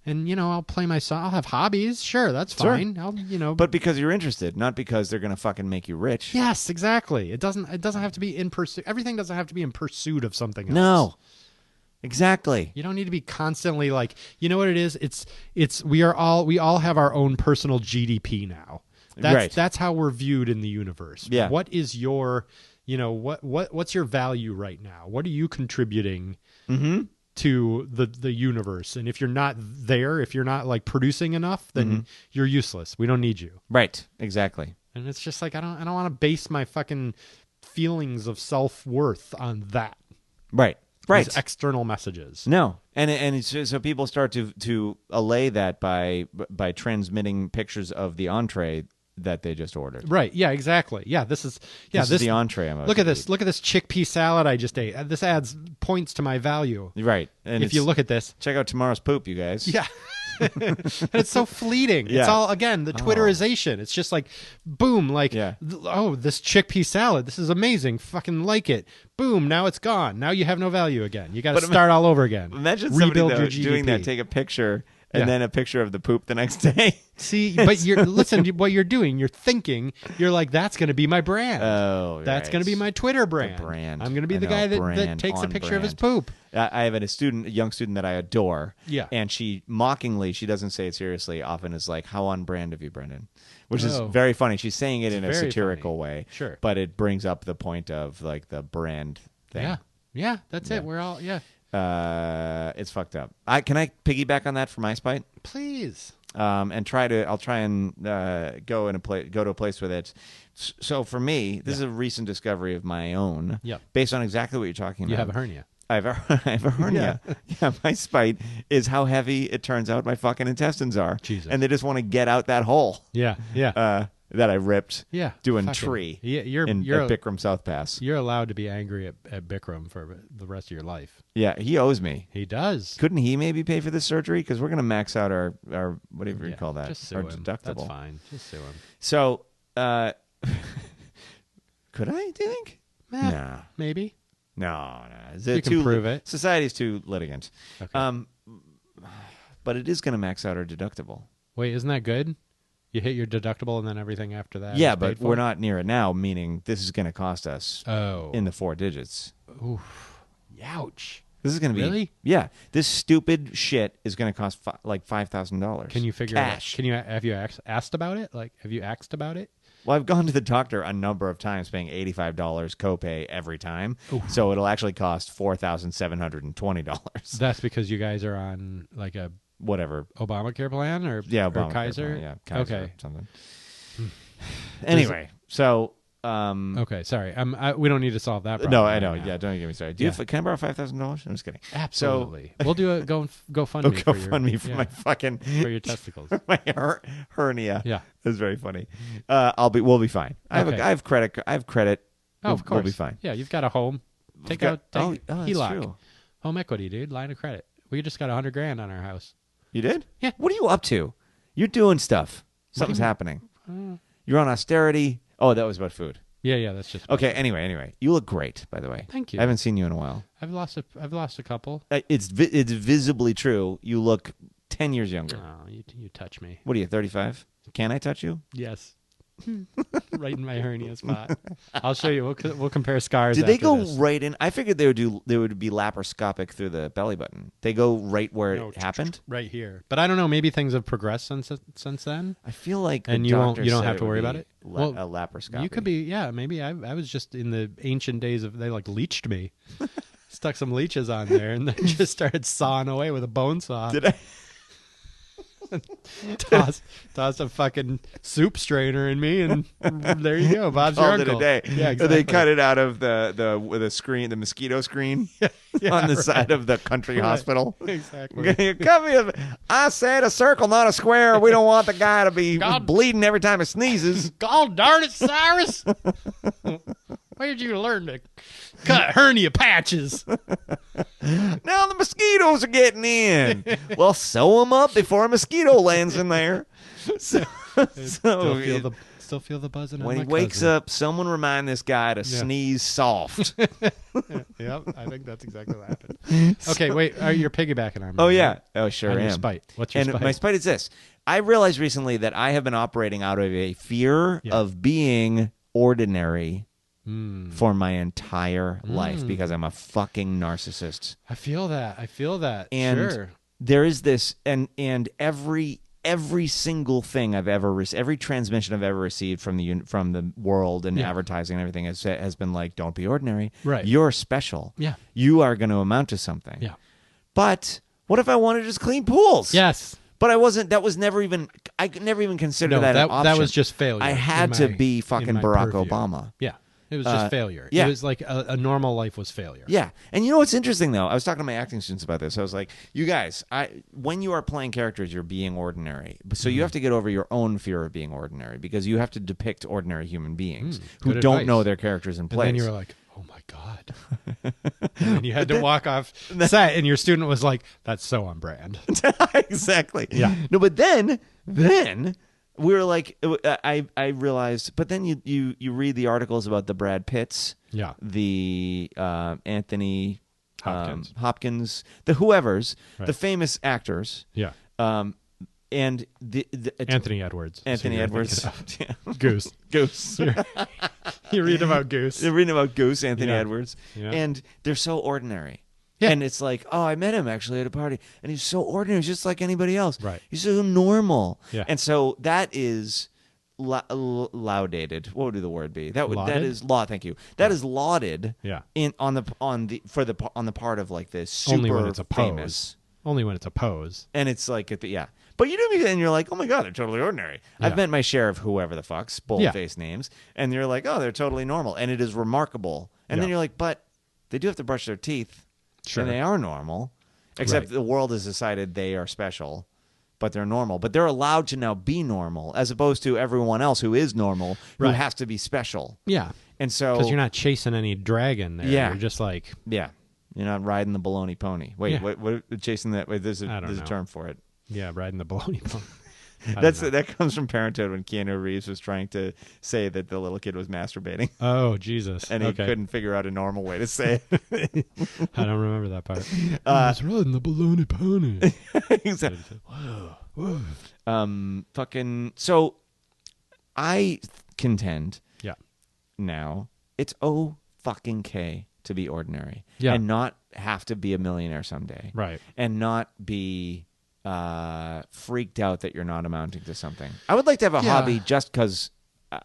I'll play my song. I'll have hobbies. Sure, that's fine. But because you're interested, not because they're gonna fucking make you rich. Yes, exactly. It doesn't have to be in pursuit. Everything doesn't have to be in pursuit of something else. No. Exactly. You don't need to be constantly like, you know what it is? We all have our own personal GDP now. That's how we're viewed in the universe. Yeah. What is your what's your value right now? What are you contributing to the universe? And if you're not there, if you're not like producing enough, then you're useless. We don't need you. Right. Exactly. And it's just like I don't want to base my fucking feelings of self-worth on that. Right. These external messages. No. And so people start to allay that by transmitting pictures of the entree that they just ordered. Right. Yeah, exactly. Yeah, this is the entree I'm Look at this. Look at this chickpea salad I just ate. This adds points to my value. Right. And if you look at this. Check out tomorrow's poop, you guys. Yeah. And it's so fleeting. Yeah. It's all, again, the Twitterization. It's just like, boom, like, this chickpea salad, this is amazing. Fucking like it. Boom, now it's gone. Now you have no value again. You got to start all over again. Imagine rebuild somebody your GDP. Doing that, take a picture and then a picture of the poop the next day. See, but listen to what you're doing. You're thinking, you're like, that's going to be my brand. Oh, that's going to be my Twitter brand. I'm going to be the guy that takes a picture of his poop. I have a young student that I adore. Yeah. And she doesn't say it seriously, often is like, how on brand of you, Brendan? Which is very funny. She's saying it in a satirical way. Sure. But it brings up the point of like the brand thing. Yeah. Yeah, that's it. We're all, it's fucked up. Can I piggyback on that for my spite? Please. And I'll try and go to a place with it. So for me, this is a recent discovery of my own. Yep. Based on exactly what you're talking about. You have a hernia. I have a hernia. Yeah, my spite is how heavy it turns out my fucking intestines are. Jesus. And they just want to get out that hole. Yeah. That I ripped. Yeah. Doing fucking, tree. Yeah, at Bikram South Pass. You're allowed to be angry at Bikram for the rest of your life. Yeah, he owes me. He does. Couldn't he maybe pay for this surgery? Because we're going to max out our whatever you call that. Just sue our him. deductible. That's fine. Just sue him. So, could I, do you think? Nah. Maybe. No. You can prove it. Society's too litigant. Okay. But it is going to max out our deductible. Wait, isn't that good? You hit your deductible and then everything after that. Yeah, but we're not near it now, meaning this is going to cost us in the 4 digits. Oof. Ouch. This is going to be Really? Yeah, this stupid shit is going to cost like $5,000. Can you figure cash? it out? Can you have you asked about it? Like, have you asked about it? Well, I've gone to the doctor a number of times, paying $85 copay every time. So it'll actually cost $4,720. That's because you guys are on like a Whatever. Obamacare plan or Obamacare Kaiser. plan, yeah, Kaiser Okay. or something. Anyway, so Okay, sorry. We don't need to solve that problem. no, I right know. now. Yeah, don't get me started. Can I borrow $5,000? I'm just kidding. Absolutely. We'll do a GoFundMe Go for your, fund me for my fucking for your testicles. my hernia. Yeah. It's very funny. We'll be fine. I have credit. Oh, of course. We'll be fine. Yeah, you've got a home. Take that's HELOC. true. Home equity, dude. Line of credit. We just got $100,000 on our house. You did? Yeah. What are you up to? You're doing stuff. Something's happening. You're on austerity. Oh, that was about food. Yeah, that's just Okay. Anyway, you look great, by the way. Thank you. I haven't seen you in a while. I've lost a couple. It's visibly true. You look 10 years younger. Oh, you touch me. What are you, 35? Can I touch you? Yes. Right in my hernia spot. I'll show you. We'll compare scars. Did they after go this. right in? I figured they would be laparoscopic through the belly button. They go right where it happened. Right here. But I don't know. Maybe things have progressed since then. I feel like And the you doctor don't said have to would worry be about it? a Well, laparoscopy. You could be. Yeah, maybe. I was just in the ancient days of they like leeched me. Stuck some leeches on there and then just started sawing away with a bone saw. Did I? Toss a fucking soup strainer in me, and there you go. Bob's your Called it uncle. a day. Yeah, exactly. They cut it out of the screen, the mosquito screen on the side of the country hospital. Exactly. I said a circle, not a square. We don't want the guy to be bleeding every time he sneezes. God darn it, Cyrus! Where did you learn to cut hernia patches? Now the mosquitoes are getting in. Well, sew them up before a mosquito lands in there. So Still feel the buzzing. when on he my wakes cousin. up, someone remind this guy to sneeze soft. Yep, I think that's exactly what happened. Okay, wait, you're piggybacking on me. Oh, yeah. right? Oh, sure On am. your spite. What's your And spite? my spite is this. I realized recently that I have been operating out of a fear of being ordinary for my entire life because I'm a fucking narcissist. I feel that. And sure. there is this, and every single thing I've ever every transmission I've ever received from the world and advertising and everything has been like, don't be ordinary. Right. You're special. Yeah. You are going to amount to something. Yeah. But what if I wanted to just clean pools? Yes. But I wasn't. That was never even. I could never even consider No, that an that option. was just failure. I had in to my- be in fucking my Barack purview. Obama. Yeah. It was just failure. yeah. It was like a normal life was failure. Yeah, and you know what's interesting though? I was talking to my acting students about this. I was like, "You guys, when you are playing characters, you're being ordinary. So you have to get over your own fear of being ordinary because you have to depict ordinary human beings who good don't advice. know their characters in And place." then you were like, oh my God. And then you had to walk off set, and your student was like, that's so on brand. Exactly. Yeah. No, but then we were like, I realized. But then you read the articles about the Brad Pitts. Yeah. The Anthony Hopkins. Hopkins, the whoever's, Right. the famous actors. Yeah. And Anthony Edwards. Anthony So you're Edwards. thinking of. Goose. Goose. You read about Goose. They're reading about Goose, Anthony Yeah. Edwards. Yeah. And they're so ordinary. Yeah. And it's like, oh, I met him actually at a party. And he's so ordinary. He's just like anybody else. Right. He's so normal. Yeah. And so that is laudated. What would the word be? That Lauded? is laud. Thank you. That is lauded. Yeah. On the part of like this super Only when it's a pose. famous. Only when it's a pose. And it's like But you know me, and you're like, oh my god, they're totally ordinary. Yeah. I've met my share of whoever the fuck's bold-faced names, and you're like, oh, they're totally normal, and it is remarkable. And then Yeah. you're like, but they do have to brush their teeth, Sure. and they are normal, except Right. the world has decided they are special, but they're normal. But they're allowed to now be normal, as opposed to everyone else who is normal, who Right. has to be special. Yeah. And so, Because you're not chasing any dragon there. Yeah. You're just like, yeah, you're not riding the baloney pony. Wait, Yeah. what chasing that? Wait, there's I don't a know. term for it. yeah, riding the baloney pony. That comes from Parenthood when Keanu Reeves was trying to say that the little kid was masturbating, Oh, Jesus. and he Okay. couldn't figure out a normal way to say it. I don't remember that part. I was riding the baloney pony. Exactly. Fucking. So, I contend. Yeah. Now it's fucking K to be ordinary Yeah. and not have to be a millionaire someday. Right. And not be freaked out that you're not amounting to something. I would like to have a hobby just because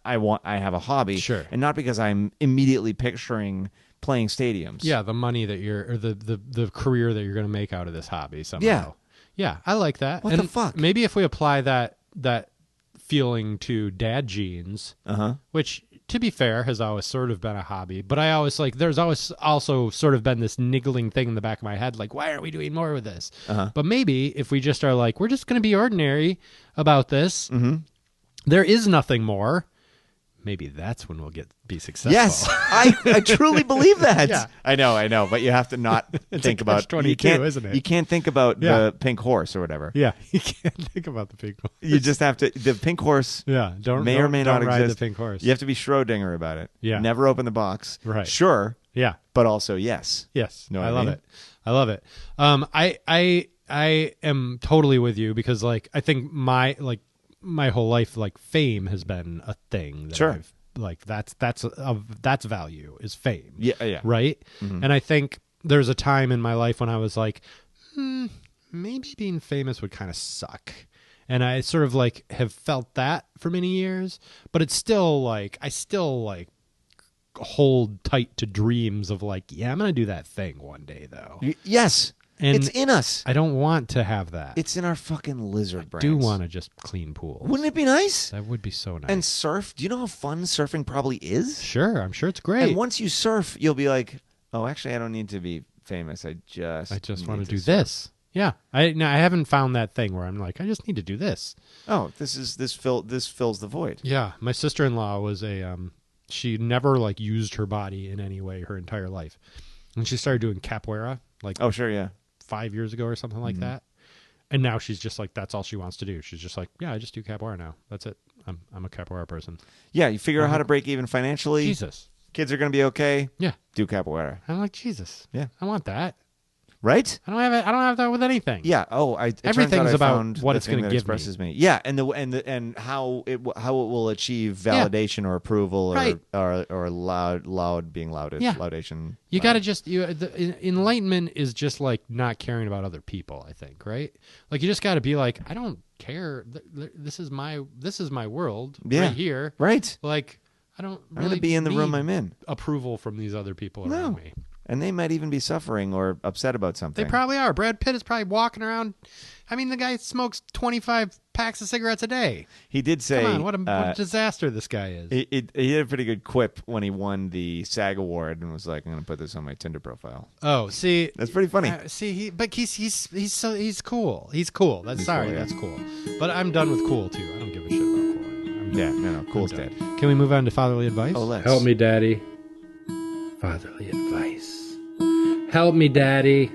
I have a hobby, Sure. and not because I'm immediately picturing playing stadiums. Yeah, the money that or the career that you're going to make out of this hobby somehow. Yeah, I like that. What the fuck? Maybe if we apply that feeling to dad jeans, which, to be fair, has always sort of been a hobby, but I always there's always also sort of been this niggling thing in the back of my head, like, why aren't we doing more with this? But maybe if we just are like, we're just going to be ordinary about this, there is nothing more. Maybe that's when we'll be successful. Yes, I truly believe that. Yeah. I know, but you have to not think about catch-22, you can't, isn't it? You can't think about the pink horse or whatever. Yeah, you can't think about the pink horse. You just have to. The pink horse may or may not ride exist. the pink horse. You have to be Schrodinger about it. Yeah. Never open the box. Right. Sure. Yeah. But also yes. Yes. Know what I I love mean? it. I love it. I am totally with you because I think my whole life fame has been a thing that Sure. I've that's value is fame. Yeah. Right? And I think there's a time in my life when I was like, maybe being famous would kind of suck. And I sort of have felt that for many years, but it's still I still hold tight to dreams of yeah, I'm going to do that thing one day though. Yes. And it's in us. I don't want to have that. It's in our fucking lizard brains. I do want to just clean pools. Wouldn't it be nice? That would be so nice. And surf. Do you know how fun surfing probably is? Sure, I'm sure it's great. And once you surf, you'll be like, oh, actually, I don't need to be famous. I just want to do surf. this. Yeah, I haven't found that thing where I'm like, I just need to do this. Oh, this fills the void. Yeah, my sister-in-law was she never used her body in any way her entire life, and she started doing capoeira Oh, sure, yeah. 5 years ago or something like that. And now she's just that's all she wants to do. She's just yeah, I just do capoeira now. That's it. I'm a capoeira person. Yeah, you figure out how to break even financially. Jesus. Kids are going to be okay. Yeah. Do capoeira. I'm like, Jesus. Yeah. I want that. Right? I don't have that with anything. Yeah. Oh, Everything's about found what the it's thing gonna that give expresses me. me. Yeah, and how it will achieve validation or approval Right. or loud being louded. Yeah. Laudation. You got to just the enlightenment is just not caring about other people, I think, right? You just got to be I don't care. This is my world right here. Right. I don't I'm really going to be in the room need I'm in. approval from these other people around me. And they might even be suffering or upset about something. They probably are. Brad Pitt is probably walking around. I mean, the guy smokes 25 packs of cigarettes a day. He did say, Come on, what a disaster this guy is. He had a pretty good quip when he won the SAG award and was like, "I'm going to put this on my Tinder profile." Oh, see, that's pretty funny. He's cool. He's cool. That's That's cool. But I'm done with cool too. I don't give a shit about cool. No, cool's dead. Can we move on to fatherly advice? Oh, let's. Help me, Daddy. Fatherly advice. Help me, Daddy.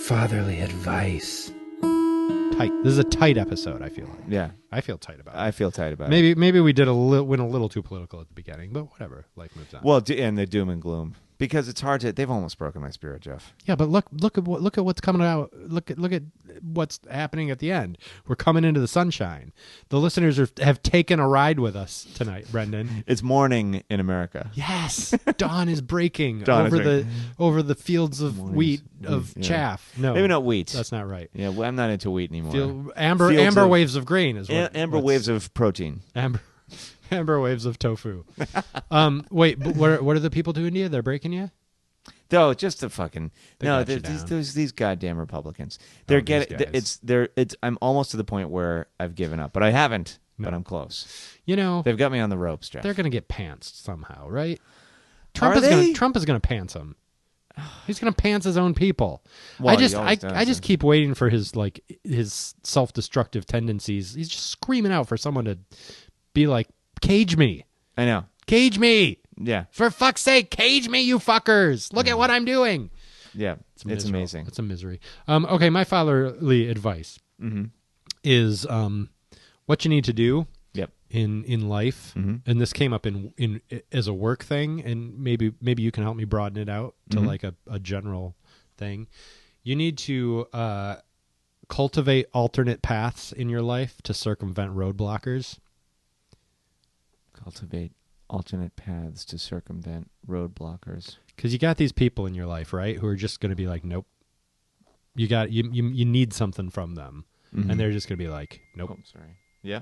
Fatherly advice. Tight. This is a tight episode, I feel like. Yeah. I feel tight about it. I feel tight about it. Maybe we did went a little too political at the beginning, but whatever. Life moves on. Well, and the doom and gloom. Because it's hard to. They've almost broken my spirit, Jeff. Yeah, but look at what's coming out. Look at what's happening at the end. We're coming into the sunshine. The listeners have taken a ride with us tonight, Brendan. It's morning in America. Yes, dawn is breaking Dawn over the fields of wheat chaff. No, maybe not wheat. That's not right. Yeah, well, I'm not into wheat anymore. Amber waves of grain is what. Amber waves of protein. Amber waves of tofu. Wait, but what are the people doing to you? They're breaking you? No, just the fucking these goddamn Republicans. They're I'm almost to the point where I've given up, but I haven't. No. But I'm close. They've got me on the ropes, Jeff. They're gonna get pantsed somehow, right? Trump is gonna pants them. He's gonna pants his own people. Well, I just keep waiting for his self-destructive tendencies. He's just screaming out for someone to be like, cage me. I know. Cage me. Yeah. For fuck's sake, cage me, you fuckers. Look at what I'm doing. Yeah. It's amazing. It's a misery. Okay, my fatherly advice is what you need to do in life. And this came up in as a work thing, and maybe you can help me broaden it out to a general thing. You need to cultivate alternate paths in your life to circumvent roadblockers. Cultivate alternate paths to circumvent roadblockers. Because you got these people in your life, right, who are just going to be like, nope. You need something from them, and they're just going to be like, nope. Oh, sorry. Yeah.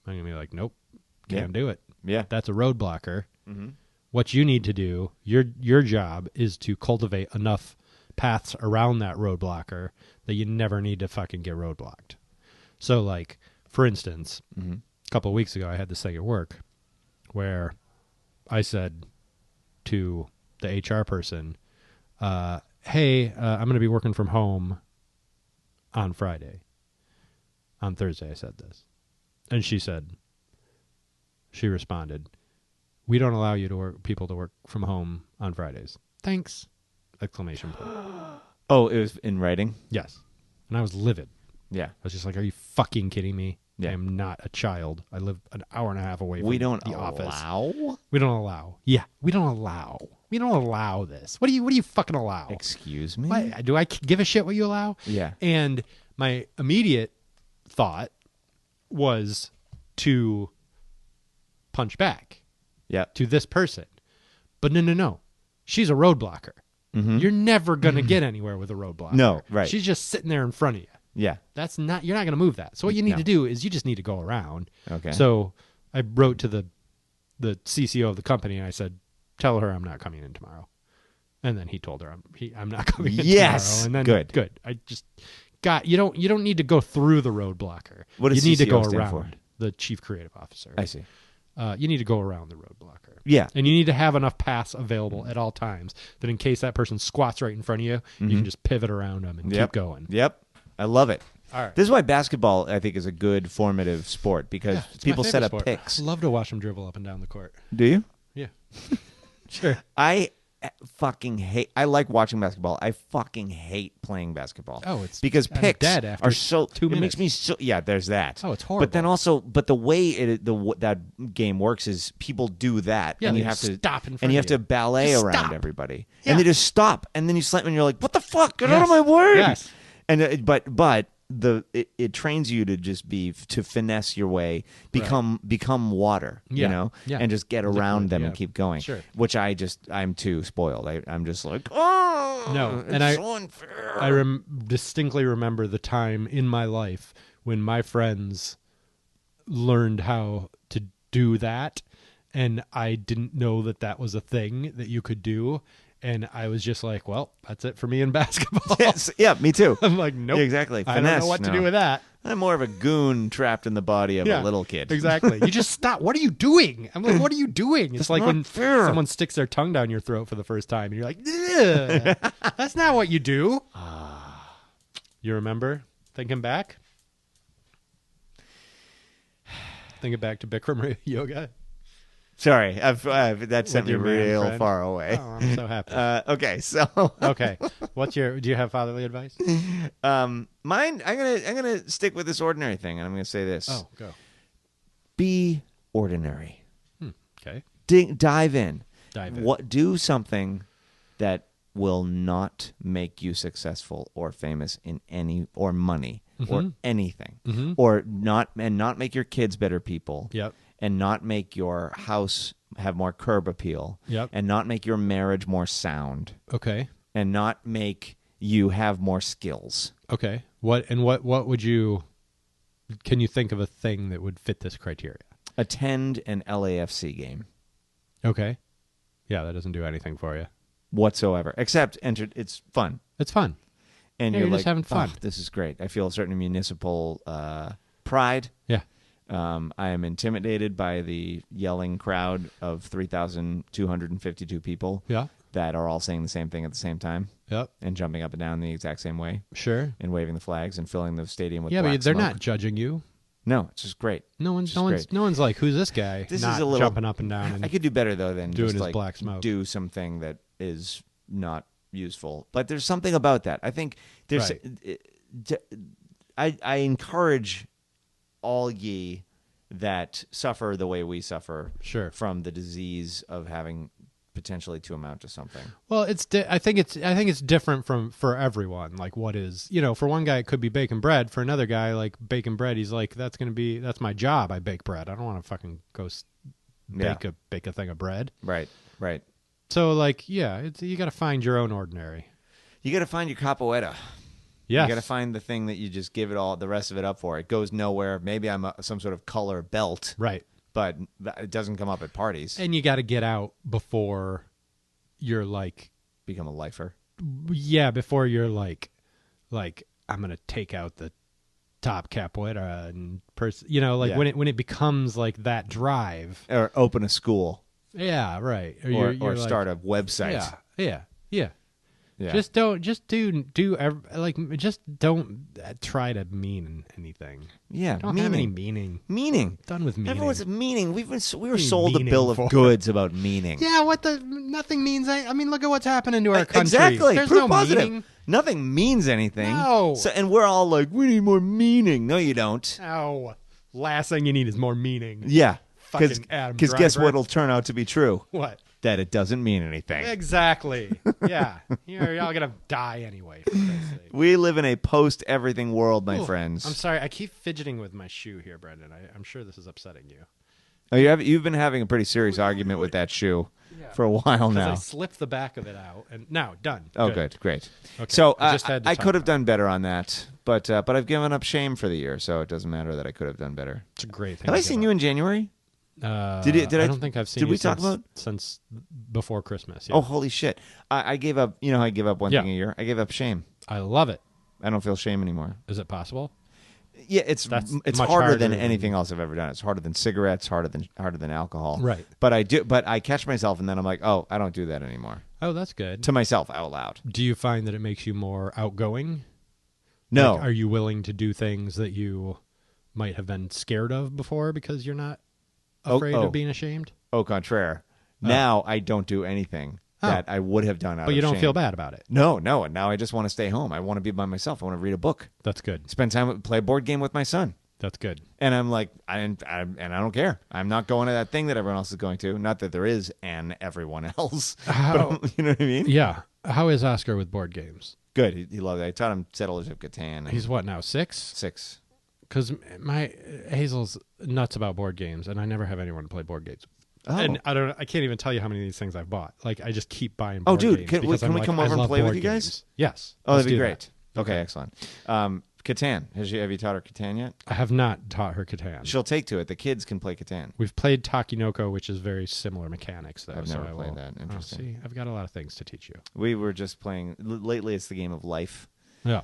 I'm going to be like, nope, Yeah. can't do it. Yeah. That's a roadblocker. Mm-hmm. What you need to do, your job is to cultivate enough paths around that roadblocker that you never need to fucking get roadblocked. So, like, for instance, a couple of weeks ago, I had this thing at work where I said to the HR person, hey, I'm going to be working from home on Friday. On Thursday, I said this. And she responded, we don't allow people to work from home on Fridays. Thanks! Exclamation point. Oh, it was in writing? Yes. And I was livid. Yeah. I was just like, are you fucking kidding me? Yeah. I am not a child. I live an hour and a half away from We don't the office. allow? We don't allow. Yeah, we don't allow. We don't allow this. What do you fucking allow? Excuse me? What, do I give a shit what you allow? Yeah. And my immediate thought was to punch back Yeah. to this person. But no. She's a roadblocker. You're never going to get anywhere with a roadblocker. No, right. She's just sitting there in front of you. Yeah. You're not going to move that. So what you need to do is you just need to go around. Okay. So I wrote to the CCO of the company and I said, tell her I'm not coming in tomorrow. And then he told her I'm not coming in Yes. tomorrow. And then good. I just you don't need to go through the roadblocker. What does you need to go CCO stand around for? the chief creative officer. I see. You need to go around the roadblocker. Yeah. And you need to have enough paths available at all times that in case that person squats right in front of you, you can just pivot around them and keep going. Yep. I love it. All right. This is why basketball, I think, is a good formative sport because It's my people set favorite up sport. picks. I love to watch them dribble up and down the court. Do you? Yeah. Sure. I fucking hate. I like watching basketball. I fucking hate playing basketball. Oh, it's because I'm picks dead after are so. 2 It makes minutes. me so. Yeah, there's that. Oh, it's horrible. But then also, the way that game works is people do that, Yeah, and they you have just to stop in front and you of have to you. ballet Just around stop. everybody, Yeah. and they just stop, and then you slam, and you're like, "What the fuck? Get out of Yes. my way!" Yes. And but it trains you to just to finesse your way, become water, Yeah. you know, Yeah. and just get around them Yeah. and keep going. Sure. Which I'm too spoiled. I'm just like, oh No, it's and I- so unfair. I distinctly remember the time in my life when my friends learned how to do that, and I didn't know that was a thing that you could do, and I was just like, well, that's it for me in basketball. Yes, yeah, me too. I'm like, nope. Exactly. I don't know Finesse, what to no. do with that. I'm more of a goon trapped in the body of a little kid. Exactly. You just stop. What are you doing? I'm like, what are you doing? It's like not when fair. someone sticks their tongue down your throat for the first time, and you're like, ugh, that's not what you do. You remember thinking back? Thinking back to Bikram yoga. Sorry, that sent me your man real friend. far away. Oh, I'm so happy. Okay, so Okay, do you have fatherly advice? mine. I'm gonna stick with this ordinary thing, and I'm gonna say this: Oh, go. be ordinary. Okay. Dive in. Dive in. Do something that will not make you successful or famous in or money or anything, or not make your kids better people. Yep. And not make your house have more curb appeal. Yep. And not make your marriage more sound. Okay. And not make you have more skills. Okay. What would you? Can you think of a thing that would fit this criteria? Attend an LAFC game. Okay. Yeah, that doesn't do anything for you. Whatsoever. Except it's fun. It's fun. And Yeah, you're you're like, just having fun. "Oh, this is great. I feel a certain municipal pride. Yeah. I am intimidated by the yelling crowd of 3,252 people Yeah. that are all saying the same thing at the same time Yep. and jumping up and down the exact same way Sure. and waving the flags and filling the stadium with Yeah, black but they're smoke. not judging you. No, it's just great. No one's Just no one's like, who's this guy? This not is a little jumping up and down and I could do better though than doing just his like black smoke. do something that is not useful. But there's something about that. I think there's I encourage all ye that suffer the way we suffer Sure. from the disease of having potentially to amount to something. Well, I think it's different for everyone. Like, what is, for one guy it could be baking bread. For another guy, like baking bread, he's like, that's my job. I bake bread. I don't want to fucking go bake a thing of bread. Right. So like, yeah, you got to find your own ordinary. You got to find your capoeira. Yes. You got to find the thing that you just give it all, the rest of it up for. It goes nowhere. Maybe I'm some sort of color belt, Right. but it doesn't come up at parties. And you got to get out before you're like, Become a lifer. yeah, before you're like I'm gonna take out the top capoeira and Yeah. when it becomes like that drive. Or open a school. Yeah, right. Or you're like, start a website. Yeah. Yeah. Just don't try to mean anything. Yeah, Don't have any meaning. Meaning. Done with meaning. Everyone's meaning. We were are you sold a meaning bill of for? goods about meaning. Yeah, nothing means. I mean, look at what's happening to our country. Exactly. There's Proof no positive. meaning. Nothing means anything. No. So, and we're all like, we need more meaning. No, you don't. Oh, last thing you need is more meaning. Yeah. Fucking Adam Because guess Driver. what'll turn out to be true? What? That it doesn't mean anything. Exactly. Yeah. You're all gonna die anyway. For Christ's sake. We live in a post-everything world, my Ooh, friends. I'm sorry. I keep fidgeting with my shoe here, Brendan. I'm sure this is upsetting you. Oh, you've been having a pretty serious argument with that shoe for a while Because I now. slipped the back of it out, and now done. Oh, good. Great. Okay. So I just had to I talk could have about done better on that, but I've given up shame for the year, so it doesn't matter that I could have done better. It's a great thing. Have I seen you in January? Did I don't think I've seen did you we talk about- since before Christmas. Yeah. Oh, holy shit. I gave up, how I give up one Yeah. thing a year? I gave up shame. I love it. I don't feel shame anymore. Is it possible? Yeah, it's That's it's much harder harder than than- anything else I've ever done. It's harder than cigarettes, harder than alcohol. Right. But I catch myself and then I'm like, oh, I don't do that anymore. Oh, that's good. To myself out loud. Do you find that it makes you more outgoing? No. Like, are you willing to do things that you might have been scared of before because you're not afraid of being ashamed? Au contraire. Now I don't do anything that I would have done out But you of don't shame. feel bad about it. No. And now I just want to stay home. I want to be by myself. I want to read a book. That's good. Spend time play a board game with my son. That's good. And I'm like, and I don't care. I'm not going to that thing that everyone else is going to. Not that there is an everyone else. But, you know what I mean? Yeah. How is Oscar with board games? Good. He loves it. I taught him Settlers of Catan. And He's what now, 6? 6. Because my Hazel's nuts about board games, and I never have anyone play board games. Oh. And I can't even tell you how many of these things I've bought. Like I just keep buying board dude, games. can we because I'm like, come I over and love play with board you guys? games. Yes. Oh, let's that'd be do great. that. Okay, excellent. Catan. Have you taught her Catan yet? I have not taught her Catan. She'll take to it. The kids can play Catan. We've played Takinoko, which is very similar mechanics, though. I've so never I played will, that. Interesting. See, I've got a lot of things to teach you. We were just playing. Lately, it's the game of life. Yeah.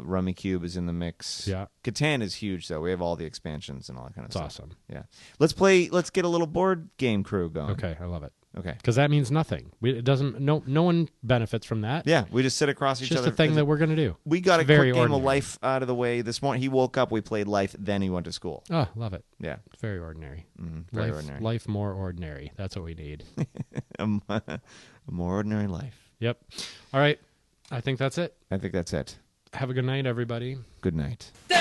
Rummy Cube is in the mix. Yeah. Catan is huge, though. We have all the expansions and all that kind of It's stuff. awesome. Yeah. Let's get a little board game crew going. Okay, I love it. Okay. Because that means nothing. It doesn't. No one benefits from that. Yeah, we just sit across It's each just other. a thing that we're gonna do. We got It's a very quick game of ordinary. life out of the way this morning. He woke up, we played life, then he went to school. Oh, love it. Yeah. It's very ordinary. Very ordinary. Life more ordinary. That's what we need. A more ordinary life. Yep. All right. I think that's it. I think that's it. Have a good night, everybody. Good night. There